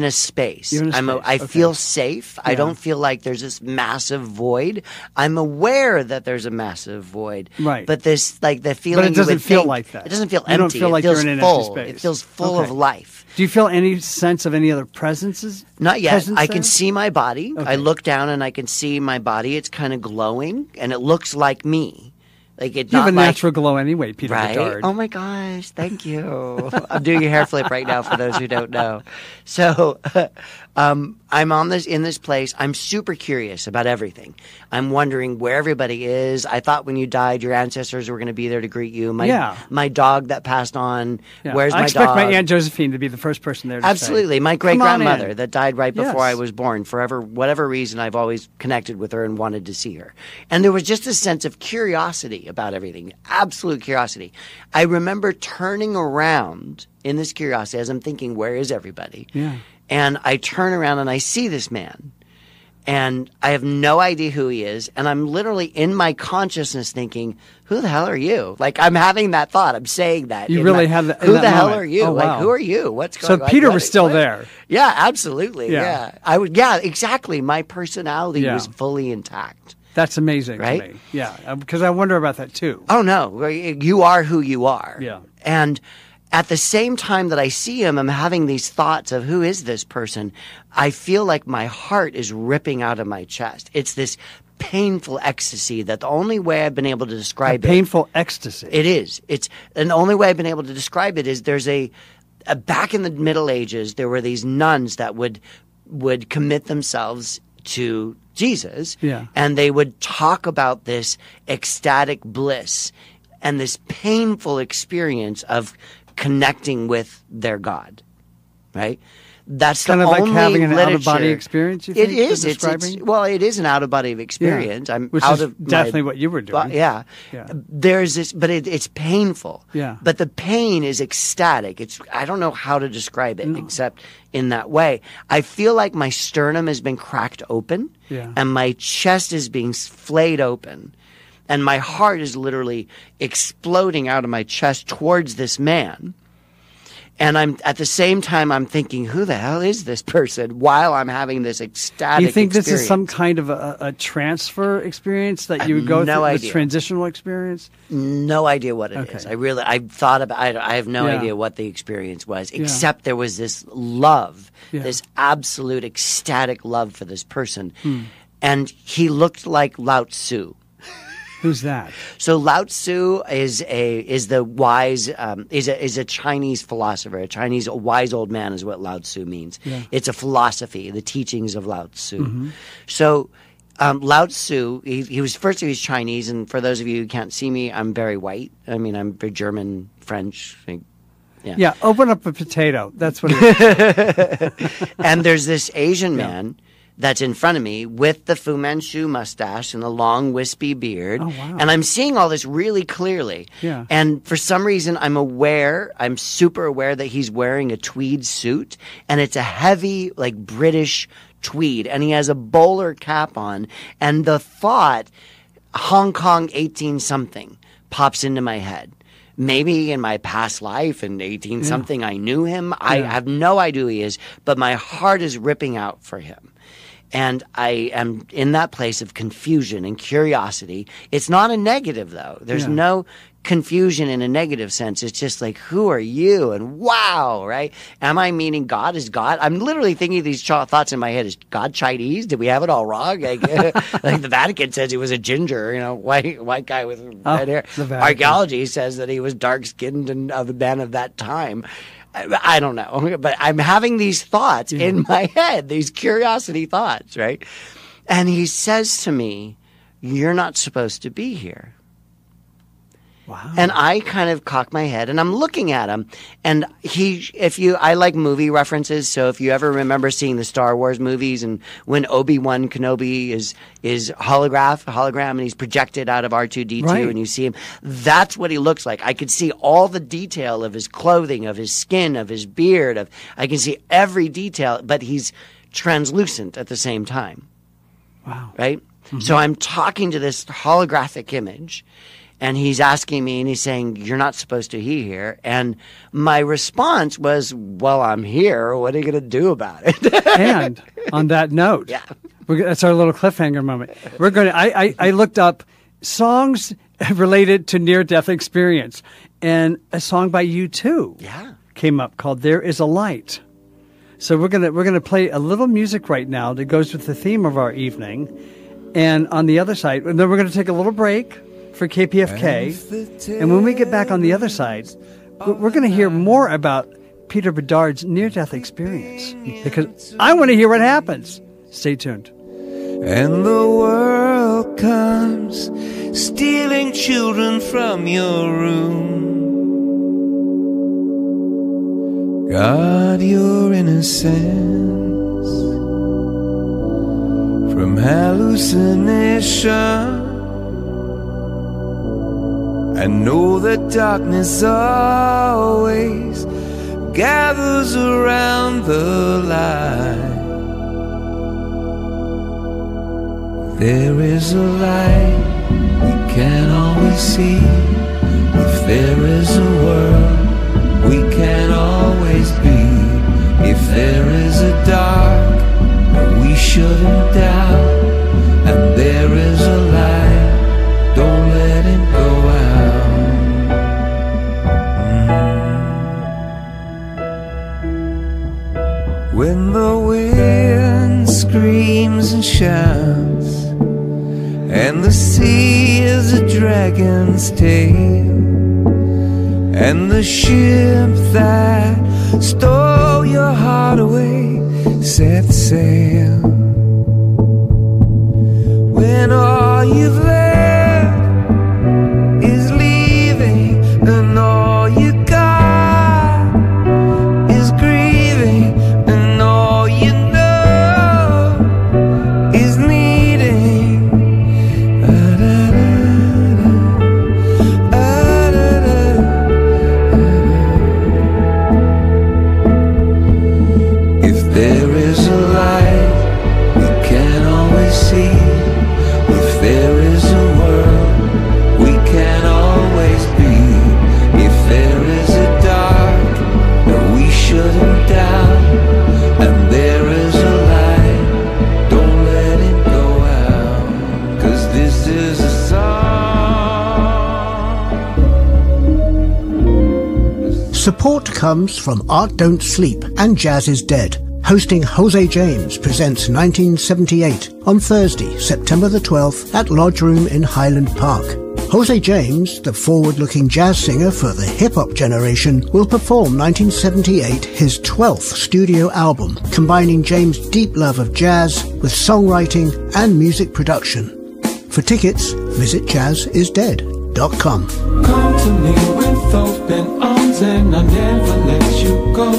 a space.
You're in a space,
I
okay.
feel safe. I
Yeah.
don't feel like there's this massive void. I'm aware that there's a massive void.
Right.
But this, like the feeling,
it doesn't
you would
feel
think-
like that.
It doesn't feel
You don't
empty.
feel like
it feels
you're in an empty
full.
space.
It feels full
Okay.
of life.
Do you feel any sense of any other presences?
Not yet.
presence
I
there?
can see my body.
Okay.
I look down and I can see my body. It's kind of glowing, and it looks like me. Like it's
You have
not
a
like,
natural glow anyway, Peter
right?
Bedard.
Oh my gosh, thank you. I'm doing a hair flip right now for those who don't know. So I'm in this place. I'm super curious about everything. I'm wondering where everybody is. I thought when you died, your ancestors were going to be there to greet you. My dog that passed on.
Yeah.
Where's
I
my
expect
dog?
my Aunt Josephine to be the first person there to
Absolutely.
say,
My
"Come on
great-grandmother
in."
that died right before
Yes.
I was born. Forever, whatever reason, I've always connected with her and wanted to see her. And there was just a sense of curiosity about everything, absolute curiosity. I remember turning around in this curiosity as I'm thinking, where is everybody?
Yeah.
And I turn around and I see this man. And I have no idea who he is. And I'm literally in my consciousness thinking, who the hell are you? Like, I'm having that thought. I'm saying that.
You
in
really
my-
have that- in
Who
that
the hell
moment.
are you?
Oh, wow.
Like, who are you? What's
So
going on?
Peter
What-
was still
what-
there.
Yeah, absolutely.
Yeah.
Yeah. I would. Yeah, exactly. My personality
Yeah.
was fully intact.
That's amazing
Right?
to me. Yeah, because I wonder about that too.
Oh no, you are who you are.
Yeah.
And at the same time that I see him, I'm having these thoughts of who is this person? I feel like my heart is ripping out of my chest. It's this painful ecstasy that the only way I've been able to describe
Painful ecstasy.
it is. And the only way I've been able to describe it is there's a back in the Middle Ages, there were these nuns that would commit themselves to Jesus.
Yeah.
And they would talk about this ecstatic bliss and this painful experience of connecting with their God. Right? That's
kind
the
of like
only
having an
literature.
out-of-body experience, you
It
think,
is.
for
It's
describing?
well, it is an out-of-body experience.
Yeah.
I'm
Which
out
is
of my
definitely what you were doing.
Yeah.
Yeah.
There's this, but it's painful.
Yeah.
But the pain is ecstatic. I don't know how to describe it except in that way. I feel like my sternum has been cracked open.
Yeah.
And my chest is being flayed open. And my heart is literally exploding out of my chest towards this man. And I'm at the same time I'm thinking, who the hell is this person? While I'm having this ecstatic.
Do you think
experience.
this is some kind of a transfer experience that you would go
no
through? This
idea.
transitional experience?
No idea what it is.
Okay.
I thought about. I have no
Yeah.
idea what the experience was, except there was this love,
Yeah.
this absolute ecstatic love for this person, and he looked like Lao Tzu.
Who's that?
So Lao Tzu is the wise is a Chinese philosopher, a wise old man is what Lao Tzu means.
Yeah.
It's a philosophy, the teachings of Lao Tzu. So Lao Tzu, he was Chinese, and for those of you who can't see me, I'm very white. I mean, I'm very German, French.
Yeah, open up a potato. That's what it is.
And there's this Asian man that's in front of me with the Fu Manchu mustache and the long wispy beard.
Oh, wow.
And I'm seeing all this really clearly.
Yeah.
And for some reason, I'm super aware that he's wearing a tweed suit, and it's a heavy, like British tweed, and he has a bowler cap on. And the thought, Hong Kong 18-something, pops into my head. Maybe in my past life in 18-something, I knew him. I have no idea who he is, but my heart is ripping out for him. And I am in that place of confusion and curiosity. It's not a negative, though. There's no confusion in a negative sense. It's just like, who are you? And wow, right? Am I meaning God is God? I'm literally thinking these thoughts in my head. Is God Chinese? Did we have it all wrong? Like, like the Vatican says he was a ginger, white guy with red hair.
the Vatican.
Archaeology says that he was dark-skinned and of a man of that time. I don't know, but I'm having these thoughts in my head, these curiosity thoughts, right? And he says to me, "You're not supposed to be here."
Wow.
And I kind of cock my head and I'm looking at him. And I like movie references. So if you ever remember seeing the Star Wars movies and when Obi-Wan Kenobi is hologram and he's projected out of R2-D2
Right.
and you see him, that's what he looks like. I could see all the detail of his clothing, of his skin, of his beard, I can see every detail, but he's translucent at the same time.
Wow.
Right? Mm-hmm. So I'm talking to this holographic image. And he's asking me, and he's saying, "You're not supposed to be here." And my response was, "Well, I'm here. What are you going to do about it?"
And on that note, that's our little cliffhanger moment. We're going to. I looked up songs related to near-death experience, and a song by U2 came up called "There Is a Light." So we're gonna play a little music right now that goes with the theme of our evening, and on the other side, and then we're going to take a little break for KPFK, and when we get back on the other side, we're going to hear more about Peter Bedard's near-death experience, because I want to hear what happens. Stay tuned.
And the world comes stealing children from your room. Guard your innocence from hallucination. I know that darkness always gathers around the light. There is a light we can't always see. If there is a world we can't always be. If there is a dark that we shouldn't doubt, and there is a light, don't let it go out. When the wind screams and shouts, and the sea is a dragon's tail, and the ship that stole your heart away sets sail. When all you've left is leaving, and all you got is grieving, and all you know is needing. If there is a light we can't always see, if there is a world we can't always be, if there is a dark that we shouldn't doubt, and there is a light, don't let it go out, 'cause this is a song.
Support comes from Art Don't Sleep and Jazz is Dead. Hosting Jose James presents 1978 on Thursday, September the 12th at Lodge Room in Highland Park. Jose James, the forward-looking jazz singer for the hip-hop generation, will perform 1978, his 12th studio album, combining James' deep love of jazz with songwriting and music production. For tickets, visit jazzisdead.com.
Come to me with open arms and I'll never let you go.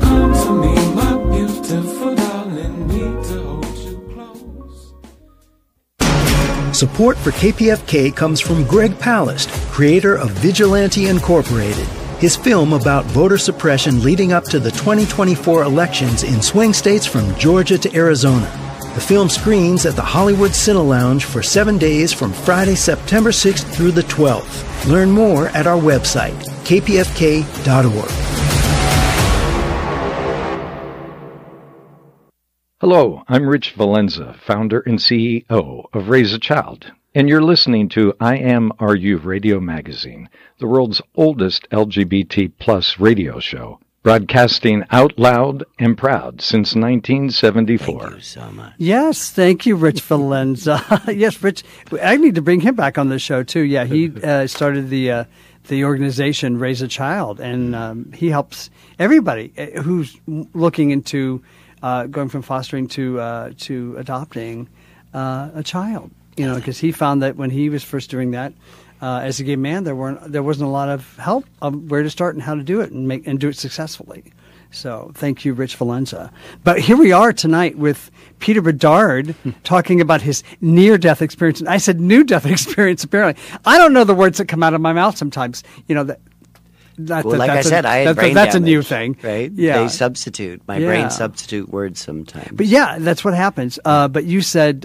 Come to me, my beautiful darling, need to hold you close.
Support for KPFK comes from Greg Palast, creator of Vigilante Incorporated, his film about voter suppression leading up to the 2024 elections in swing states from Georgia to Arizona. The film screens at the Hollywood Cine Lounge for 7 days from Friday, September 6th through the 12th. Learn more at our website, kpfk.org.
Hello, I'm Rich Valenza, founder and CEO of Raise a Child, and you're listening to IMRU Radio Magazine, the world's oldest LGBT plus radio show, broadcasting out loud and proud since 1974.
Thank you so much.
Yes, thank you, Rich Valenza. Yes, Rich, I need to bring him back on the show, too. Yeah, he started the organization Raise a Child, and he helps everybody who's looking into going from fostering to adopting a child. You know, because he found that when he was first doing that, as a gay man, there wasn't a lot of help of where to start and how to do it and do it successfully. So thank you, Rich Valenza. But here we are tonight with Peter Bedard talking about his near-death experience. And I said near-death experience, apparently. I don't know the words that come out of my mouth sometimes. You know,
I said, I had brain
that's
damage,
a new thing.
Right?
Yeah.
They substitute. My brain substitute words sometimes.
But yeah, that's what happens. But you said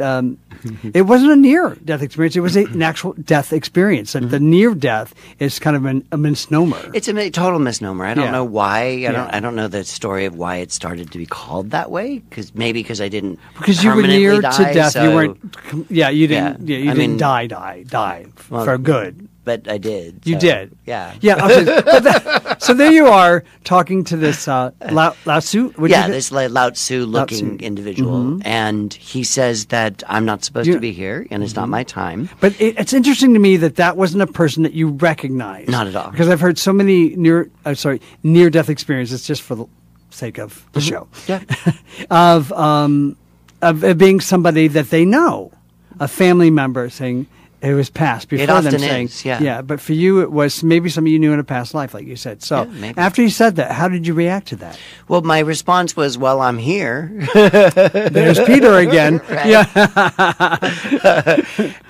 it wasn't a near-death experience. It was an actual death experience. And the near-death is kind of a misnomer.
It's a total misnomer. I don't know why. I don't know the story of why it started to be called that way. Because I didn't
Because you were near
die,
to death.
So,
you weren't. You didn't. Yeah, you didn't die
well,
for good.
But I did.
You did.
Yeah.
Yeah. Okay. So there you are talking to this Lao Tzu.
This Lao Tzu looking individual.
Mm-hmm.
And he says that I'm not supposed to be here and it's not my time.
But it's interesting to me that wasn't a person that you recognized.
Not at all.
Because I've heard so many near-death experiences, just for the sake of the show.
Yeah.
of it being somebody that they know, a family member saying, it was past before them saying,
is, yeah.
But for you, it was maybe somebody you knew in a past life, like you said. So after you said that, how did you react to that?
Well, my response was, well, I'm here.
There's Peter again. Yeah.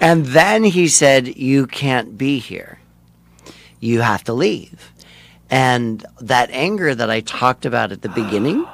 And then he said, you can't be here. You have to leave. And that anger that I talked about at the beginning.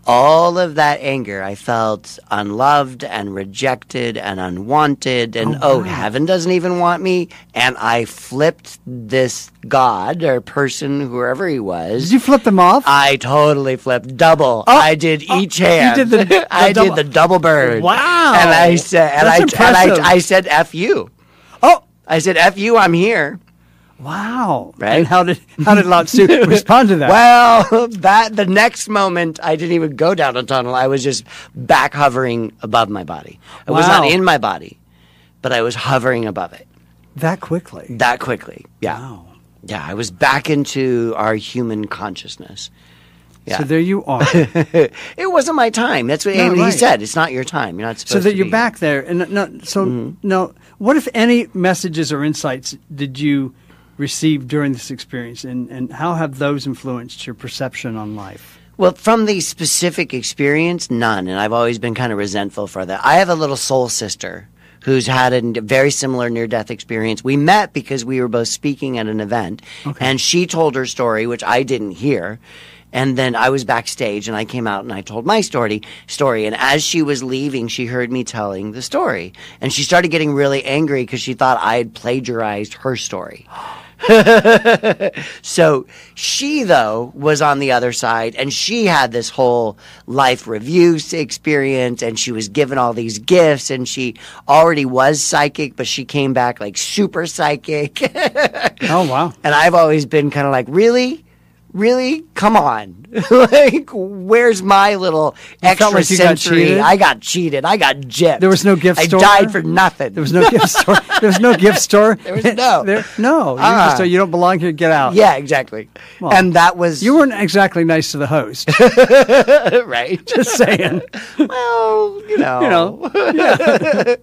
All of that anger, I felt unloved and rejected and unwanted, and heaven doesn't even want me. And I flipped this god or person, whoever he was.
Did you flip them off?
I totally flipped double. I did each hand.
You did
did the double bird.
Wow!
And I said, I said, "F you."
Oh,
I said, "F you." I'm here.
Wow!
Right?
And how did Lao Tzu respond to that?
Well, the next moment, I didn't even go down a tunnel. I was just back hovering above my body. I was not in my body, but I was hovering above it.
That quickly?
That quickly, yeah.
Wow.
Yeah, I was back into our human consciousness. Yeah.
So there you are.
It wasn't my time. That's what he said. It's not your time. You're not supposed to.
So that you're back there, and no. What if any messages or insights did you received during this experience, and how have those influenced your perception on life?
Well, from the specific experience, none, and I've always been kind of resentful for that. I have a little soul sister who's had a very similar near-death experience. We met because we were both speaking at an event, and she told her story, which I didn't hear, and then I was backstage, and I came out and I told my story, and as she was leaving, she heard me telling the story, and she started getting really angry because she thought I had plagiarized her story. So she, though, was on the other side, and she had this whole life review experience, and she was given all these gifts, and she already was psychic, but she came back like super psychic.
Oh, wow.
And I've always been kind of like, really? Really? Come on. Like, where's my little extra sensory? I got cheated. I got gypped.
There was no gift store?
I died for nothing.
There was no gift store? There was no gift store?
There was no.
No. So you don't belong here. Get out.
Yeah, exactly. Well, and that was...
You weren't exactly nice to the host.
Right.
Just saying.
Well, you know.
Yeah.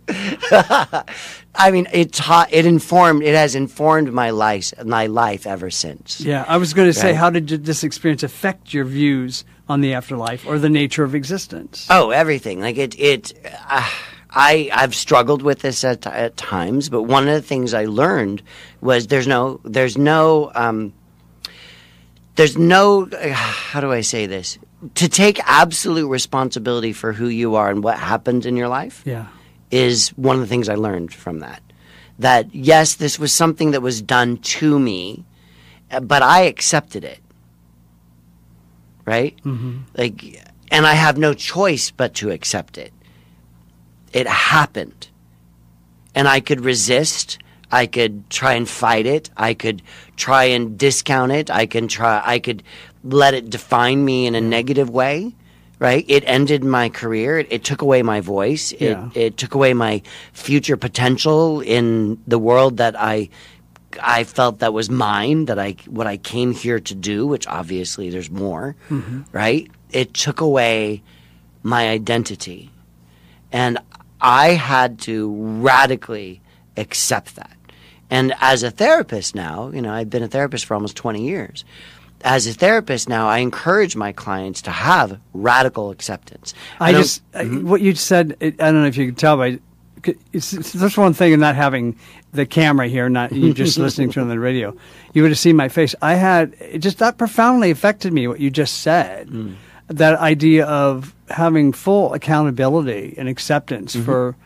I mean, it has informed my life ever since.
Yeah, I was going to say, how did this experience affect your views on the afterlife or the nature of existence?
Oh, everything. Like I've struggled with this at times, but one of the things I learned was there's no how do I say this? To take absolute responsibility for who you are and what happened in your life.
Yeah.
Is one of the things I learned from that. That, yes, this was something that was done to me, but I accepted it. Right? Mm-hmm. And I have no choice but to accept it. It happened. And I could resist. I could try and fight it. I could try and discount it. I could let it define me in a negative way. Right? It ended my career. It took away my voice. It took away my future potential in the world that I felt that was mine, what I came here to do, which obviously there's more, right? It took away my identity. And I had to radically accept that. And as a therapist now, I've been a therapist for almost 20 years. As a therapist now, I encourage my clients to have radical acceptance.
What you said, I don't know if you can tell, but it's just one thing in not having the camera here, not you just listening to it on the radio. You would have seen my face. That profoundly affected me, what you just said. That idea of having full accountability and acceptance for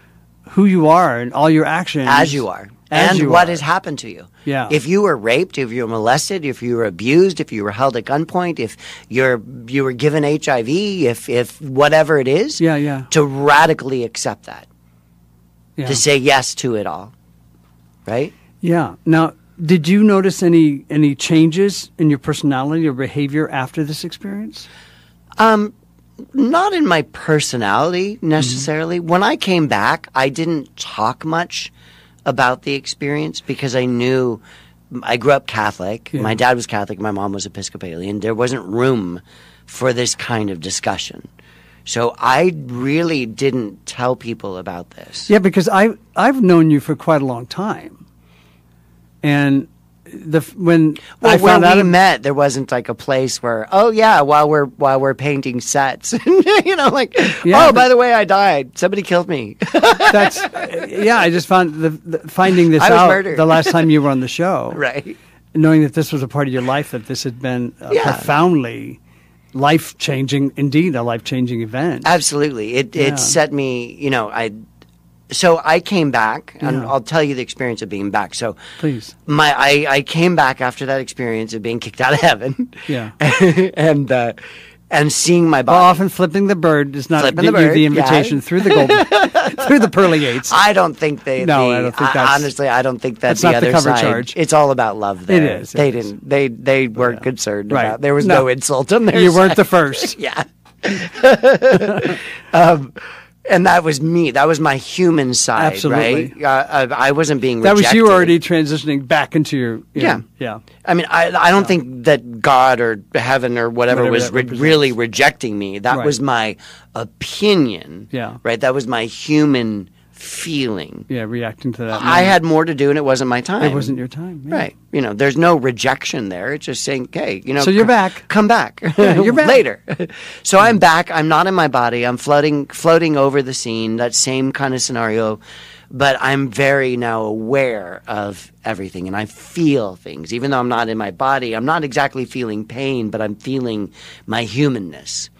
who you are and all your actions.
As you are. And what has happened to you.
Yeah.
If you were raped, if you were molested, if you were abused, if you were held at gunpoint, if you were given HIV, if whatever it is, to radically accept that. Yeah. To say yes to it all. Right?
Yeah. Now, did you notice any changes in your personality or behavior after this experience?
Not in my personality necessarily. When I came back, I didn't talk much about the experience because I knew I grew up Catholic. Yeah. My dad was Catholic. My mom was Episcopalian. There wasn't room for this kind of discussion. So I really didn't tell people about this.
Yeah, because I've known you for quite a long time. And when
we met, there wasn't like a place where, while we're painting sets, by the way, I died. Somebody killed me.
I just found finding this out murdered. The last time you were on the show,
right?
Knowing that this was a part of your life, that this had been profoundly life-changing, indeed a life-changing event.
Absolutely, it set me. So I came back, and I'll tell you the experience of being back. So
please,
I came back after that experience of being kicked out of heaven.
Yeah,
and seeing my body.
Well, often flipping the bird does not give you the invitation through the golden, through the pearly gates.
I don't think they.
No, I don't think that's
honestly. I don't think that's
the
other
the cover
side.
Charge.
It's all about love. There,
it is.
They didn't. They weren't concerned
right.
about. There was no insult on their
You
side.
weren't the first.
Yeah. And that was me. That was my human side,
absolutely.
Right? I wasn't being rejected.
That was you already transitioning back into your...
Yeah.
Yeah.
I mean, I don't think that God or heaven or whatever was really rejecting me. That was my opinion.
Yeah.
Right? That was my human feeling.
Yeah, reacting to that.
I had more to do and it wasn't my time.
It wasn't your time. Yeah.
Right. There's no rejection there. It's just saying, hey,
So you're back.
Come back.
Yeah, you're back.
Later. So I'm back. I'm not in my body. I'm floating over the scene, that same kind of scenario. But I'm very now aware of everything and I feel things. Even though I'm not in my body, I'm not exactly feeling pain, but I'm feeling my humanness.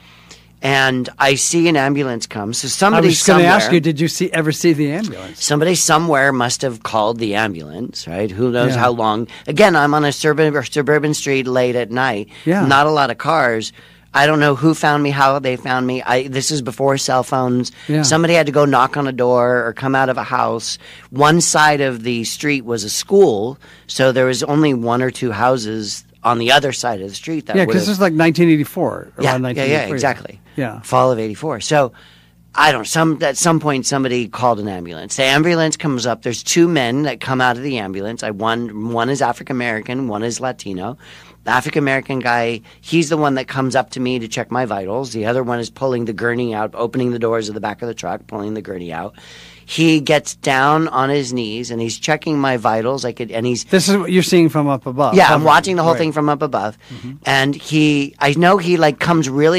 And I see an ambulance come. So somebody
I was going to ask you, did you ever see the ambulance?
Somebody somewhere must have called the ambulance, right? Who knows how long. Again, I'm on a suburban street late at night.
Yeah.
Not a lot of cars. I don't know who found me, how they found me. This is before cell phones.
Yeah.
Somebody had to go knock on a door or come out of a house. One side of the street was a school, so there was only one or two houses on the other side of the street.
Because this is like 1984.
Yeah, exactly.
Yeah.
Fall of 84. So, at some point somebody called an ambulance. The ambulance comes up. There's two men that come out of the ambulance. One is African American, one is Latino. The African American guy, he's the one that comes up to me to check my vitals. The other one is pulling the gurney out, opening the doors of the back of the truck, pulling the gurney out. He gets down on his knees and he's checking my vitals.
This is what you're seeing from up above.
Yeah, I'm watching the whole thing from up above. Mm-hmm. And I know he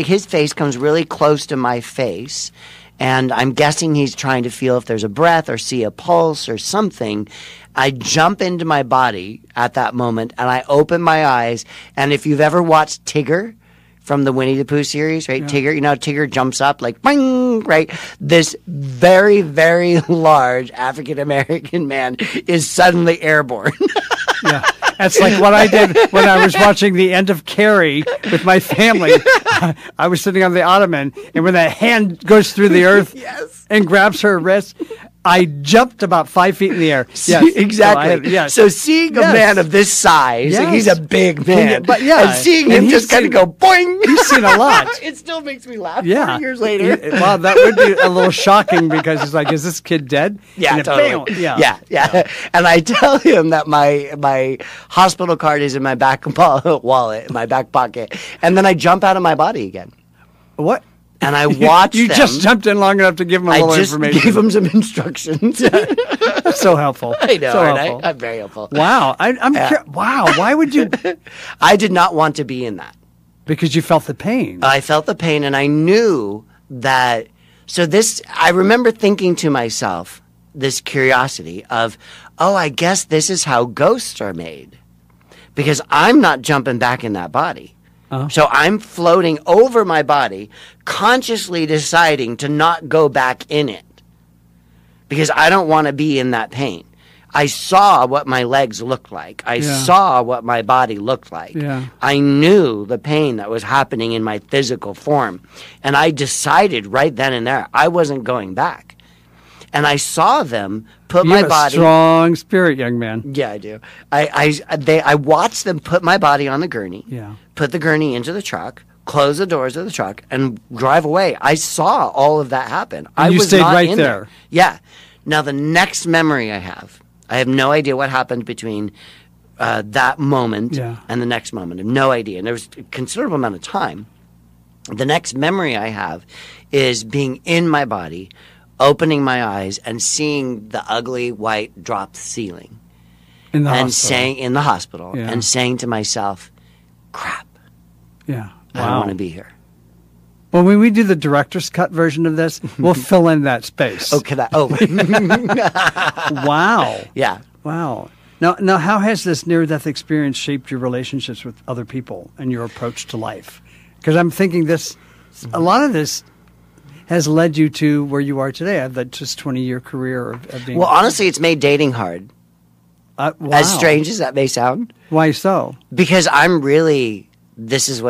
his face comes really close to my face. And I'm guessing he's trying to feel if there's a breath or see a pulse or something. I jump into my body at that moment and I open my eyes. And if you've ever watched Tigger from the Winnie the Pooh series, right? Yeah. Tigger jumps up like, bang, right? This very, very large African-American man is suddenly airborne.
Yeah. That's like what I did when I was watching the end of Carrie with my family. I was sitting on the ottoman, and when that hand goes through the earth and grabs her wrist, I jumped about 5 feet in the air.
Yes, exactly. So seeing a man of this size, he's a big man, and seeing him just kind of go boing.
You've seen a lot.
It still makes me laugh 40 years later.
Well, that would be a little shocking because it's like, is this kid dead?
Yeah, totally. Yeah. And I tell him that my hospital card is in my back wallet, my back pocket, and then I jump out of my body again.
What?
And I watched
You
them.
just jumped in long enough to give them a little information.
I just gave them some instructions.
That's so helpful.
I know,
so
right? I'm very helpful.
Wow. Wow. Why would you?
I did not want to be in that.
Because you felt the pain.
I felt the pain, and I knew that. So I remember thinking to myself, this curiosity of, oh, I guess this is how ghosts are made. Because I'm not jumping back in that body. Oh. So I'm floating over my body, consciously deciding to not go back in it. Because I don't want to be in that pain. I saw what my legs looked like. I saw what my body looked like.
Yeah.
I knew the pain that was happening in my physical form. And I decided right then and there I wasn't going back. And I saw them put my body.
You have a strong spirit, young man.
Yeah, I do. I watched them put my body on the gurney.
Yeah.
Put the gurney into the truck, close the doors of the truck, and drive away. I saw all of that happen.
And you stayed right there.
Yeah. Now the next memory I have no idea what happened between that moment and the next moment. I have no idea. And there was a considerable amount of time. The next memory I have is being in my body, opening my eyes and seeing the ugly white dropped ceiling.
In the hospital.
Saying in the hospital and saying to myself, crap.
Yeah.
I don't want to be here.
Well, when we do the director's cut version of this, we'll fill in that space.
Oh, can I? Oh.
Wow.
Yeah.
Wow. Now, how has this near-death experience shaped your relationships with other people and your approach to life? Because I'm thinking a lot of this has led you to where you are today. I've that just 20-year career of being.
Well, honestly, it's made dating hard.
Wow.
As strange as that may sound.
Why so?
Because I'm really. This is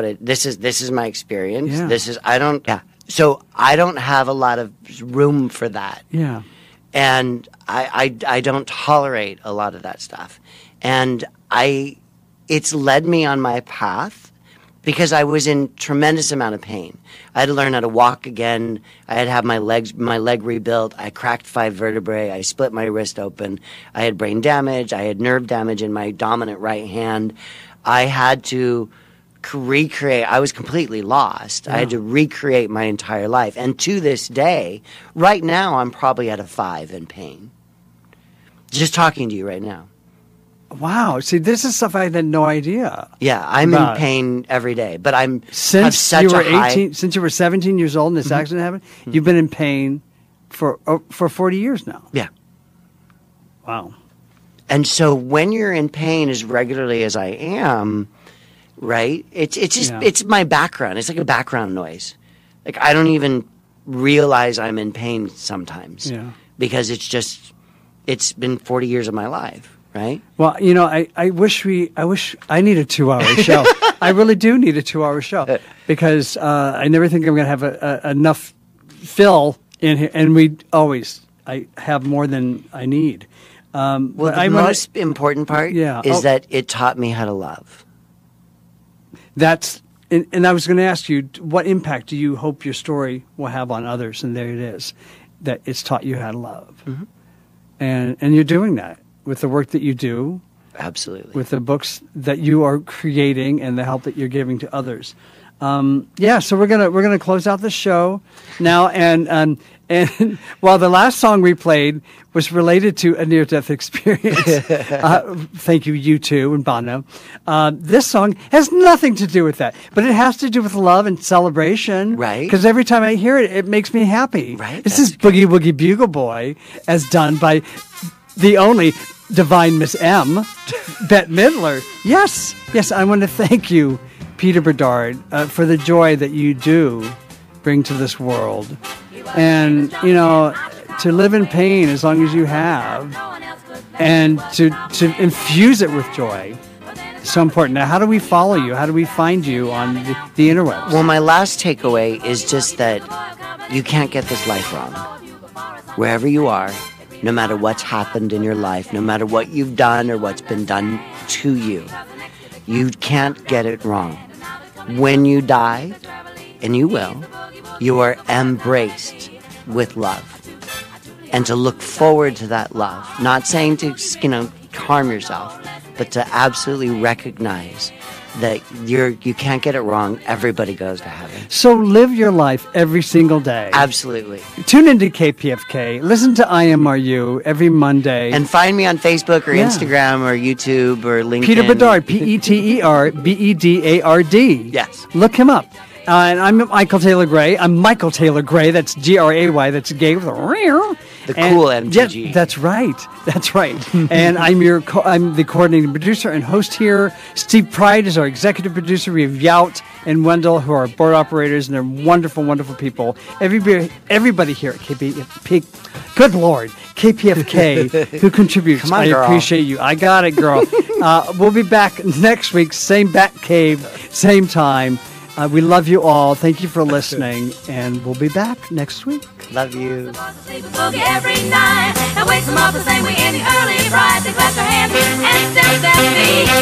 my experience.
Yeah.
So I don't have a lot of room for that.
Yeah.
And I don't tolerate a lot of that stuff. And it's led me on my path because I was in tremendous amount of pain. I had to learn how to walk again. I had to have my leg rebuilt. I cracked 5 vertebrae. I split my wrist open. I had brain damage. I had nerve damage in my dominant right hand. I had to recreate. I was completely lost. I had to recreate my entire life. And to this day, right now, I'm probably at a 5 in pain. Just talking to you right now.
Wow. See, this is stuff I had no idea.
Yeah, I'm in pain every day, but
since you were 17 years old and this accident happened, you've been in pain for 40 years now.
Yeah.
Wow.
And so when you're in pain as regularly as I am, right? It's just it's my background. It's like a background noise. Like I don't even realize I'm in pain sometimes.
Yeah.
Because it's been 40 years of my life, right?
Well, I wish I need a 2-hour show. I really do need a 2-hour show because I never think I'm going to have enough fill in here, and I have more than I need.
The most important part is that it taught me how to love.
And I was going to ask you, what impact do you hope your story will have on others? And there it is, that it's taught you how to love. Mm-hmm. And you're doing that with the work that you do.
Absolutely.
With the books that you are creating and the help that you're giving to others. So we're gonna close out the show now, and while the last song we played was related to a near-death experience, thank you, U2 and Bono. This song has nothing to do with that, but it has to do with love and celebration.
Right.
Because every time I hear it, it makes me happy.
Right.
This is Boogie Woogie Bugle Boy, as done by the only divine Miss M, Bette Midler. Yes, I want to thank you, Peter Bedard, for the joy that you do bring to this world. And, to live in pain as long as you have and to infuse it with joy is so important. Now, how do we follow you? How do we find you on the interwebs?
Well, my last takeaway is just that you can't get this life wrong. Wherever you are, no matter what's happened in your life, no matter what you've done or what's been done to you, you can't get it wrong. When you die, and you will, you are embraced with love. And to look forward to that love. Not saying to, harm yourself, but to absolutely recognize that you can't get it wrong. Everybody goes to heaven.
So live your life every single day.
Absolutely.
Tune into KPFK. Listen to IMRU every Monday.
And find me on Facebook or Instagram or YouTube or LinkedIn.
Peter Bedard, Peterbedard.
Yes.
Look him up. And I'm Michael Taylor Gray. I'm Michael Taylor Gray. That's Gray. That's gay with a rear.
The cool MTG.
Yeah, that's right. That's right. And I'm the coordinating producer and host here. Steve Pride is our executive producer. We have Yout and Wendell, who are board operators, and they're wonderful, wonderful people. Everybody here at KPFK, good Lord, KPFK, who contributes.
Come on,
I
girl.
appreciate you. I got it, girl. We'll be back next week, same Bat Cave, same time. We love you all. Thank you for listening, and we'll be back next week.
Love you.
Boogie every night and wakes them up the same way in the early rise. They clap their hands and step that beat.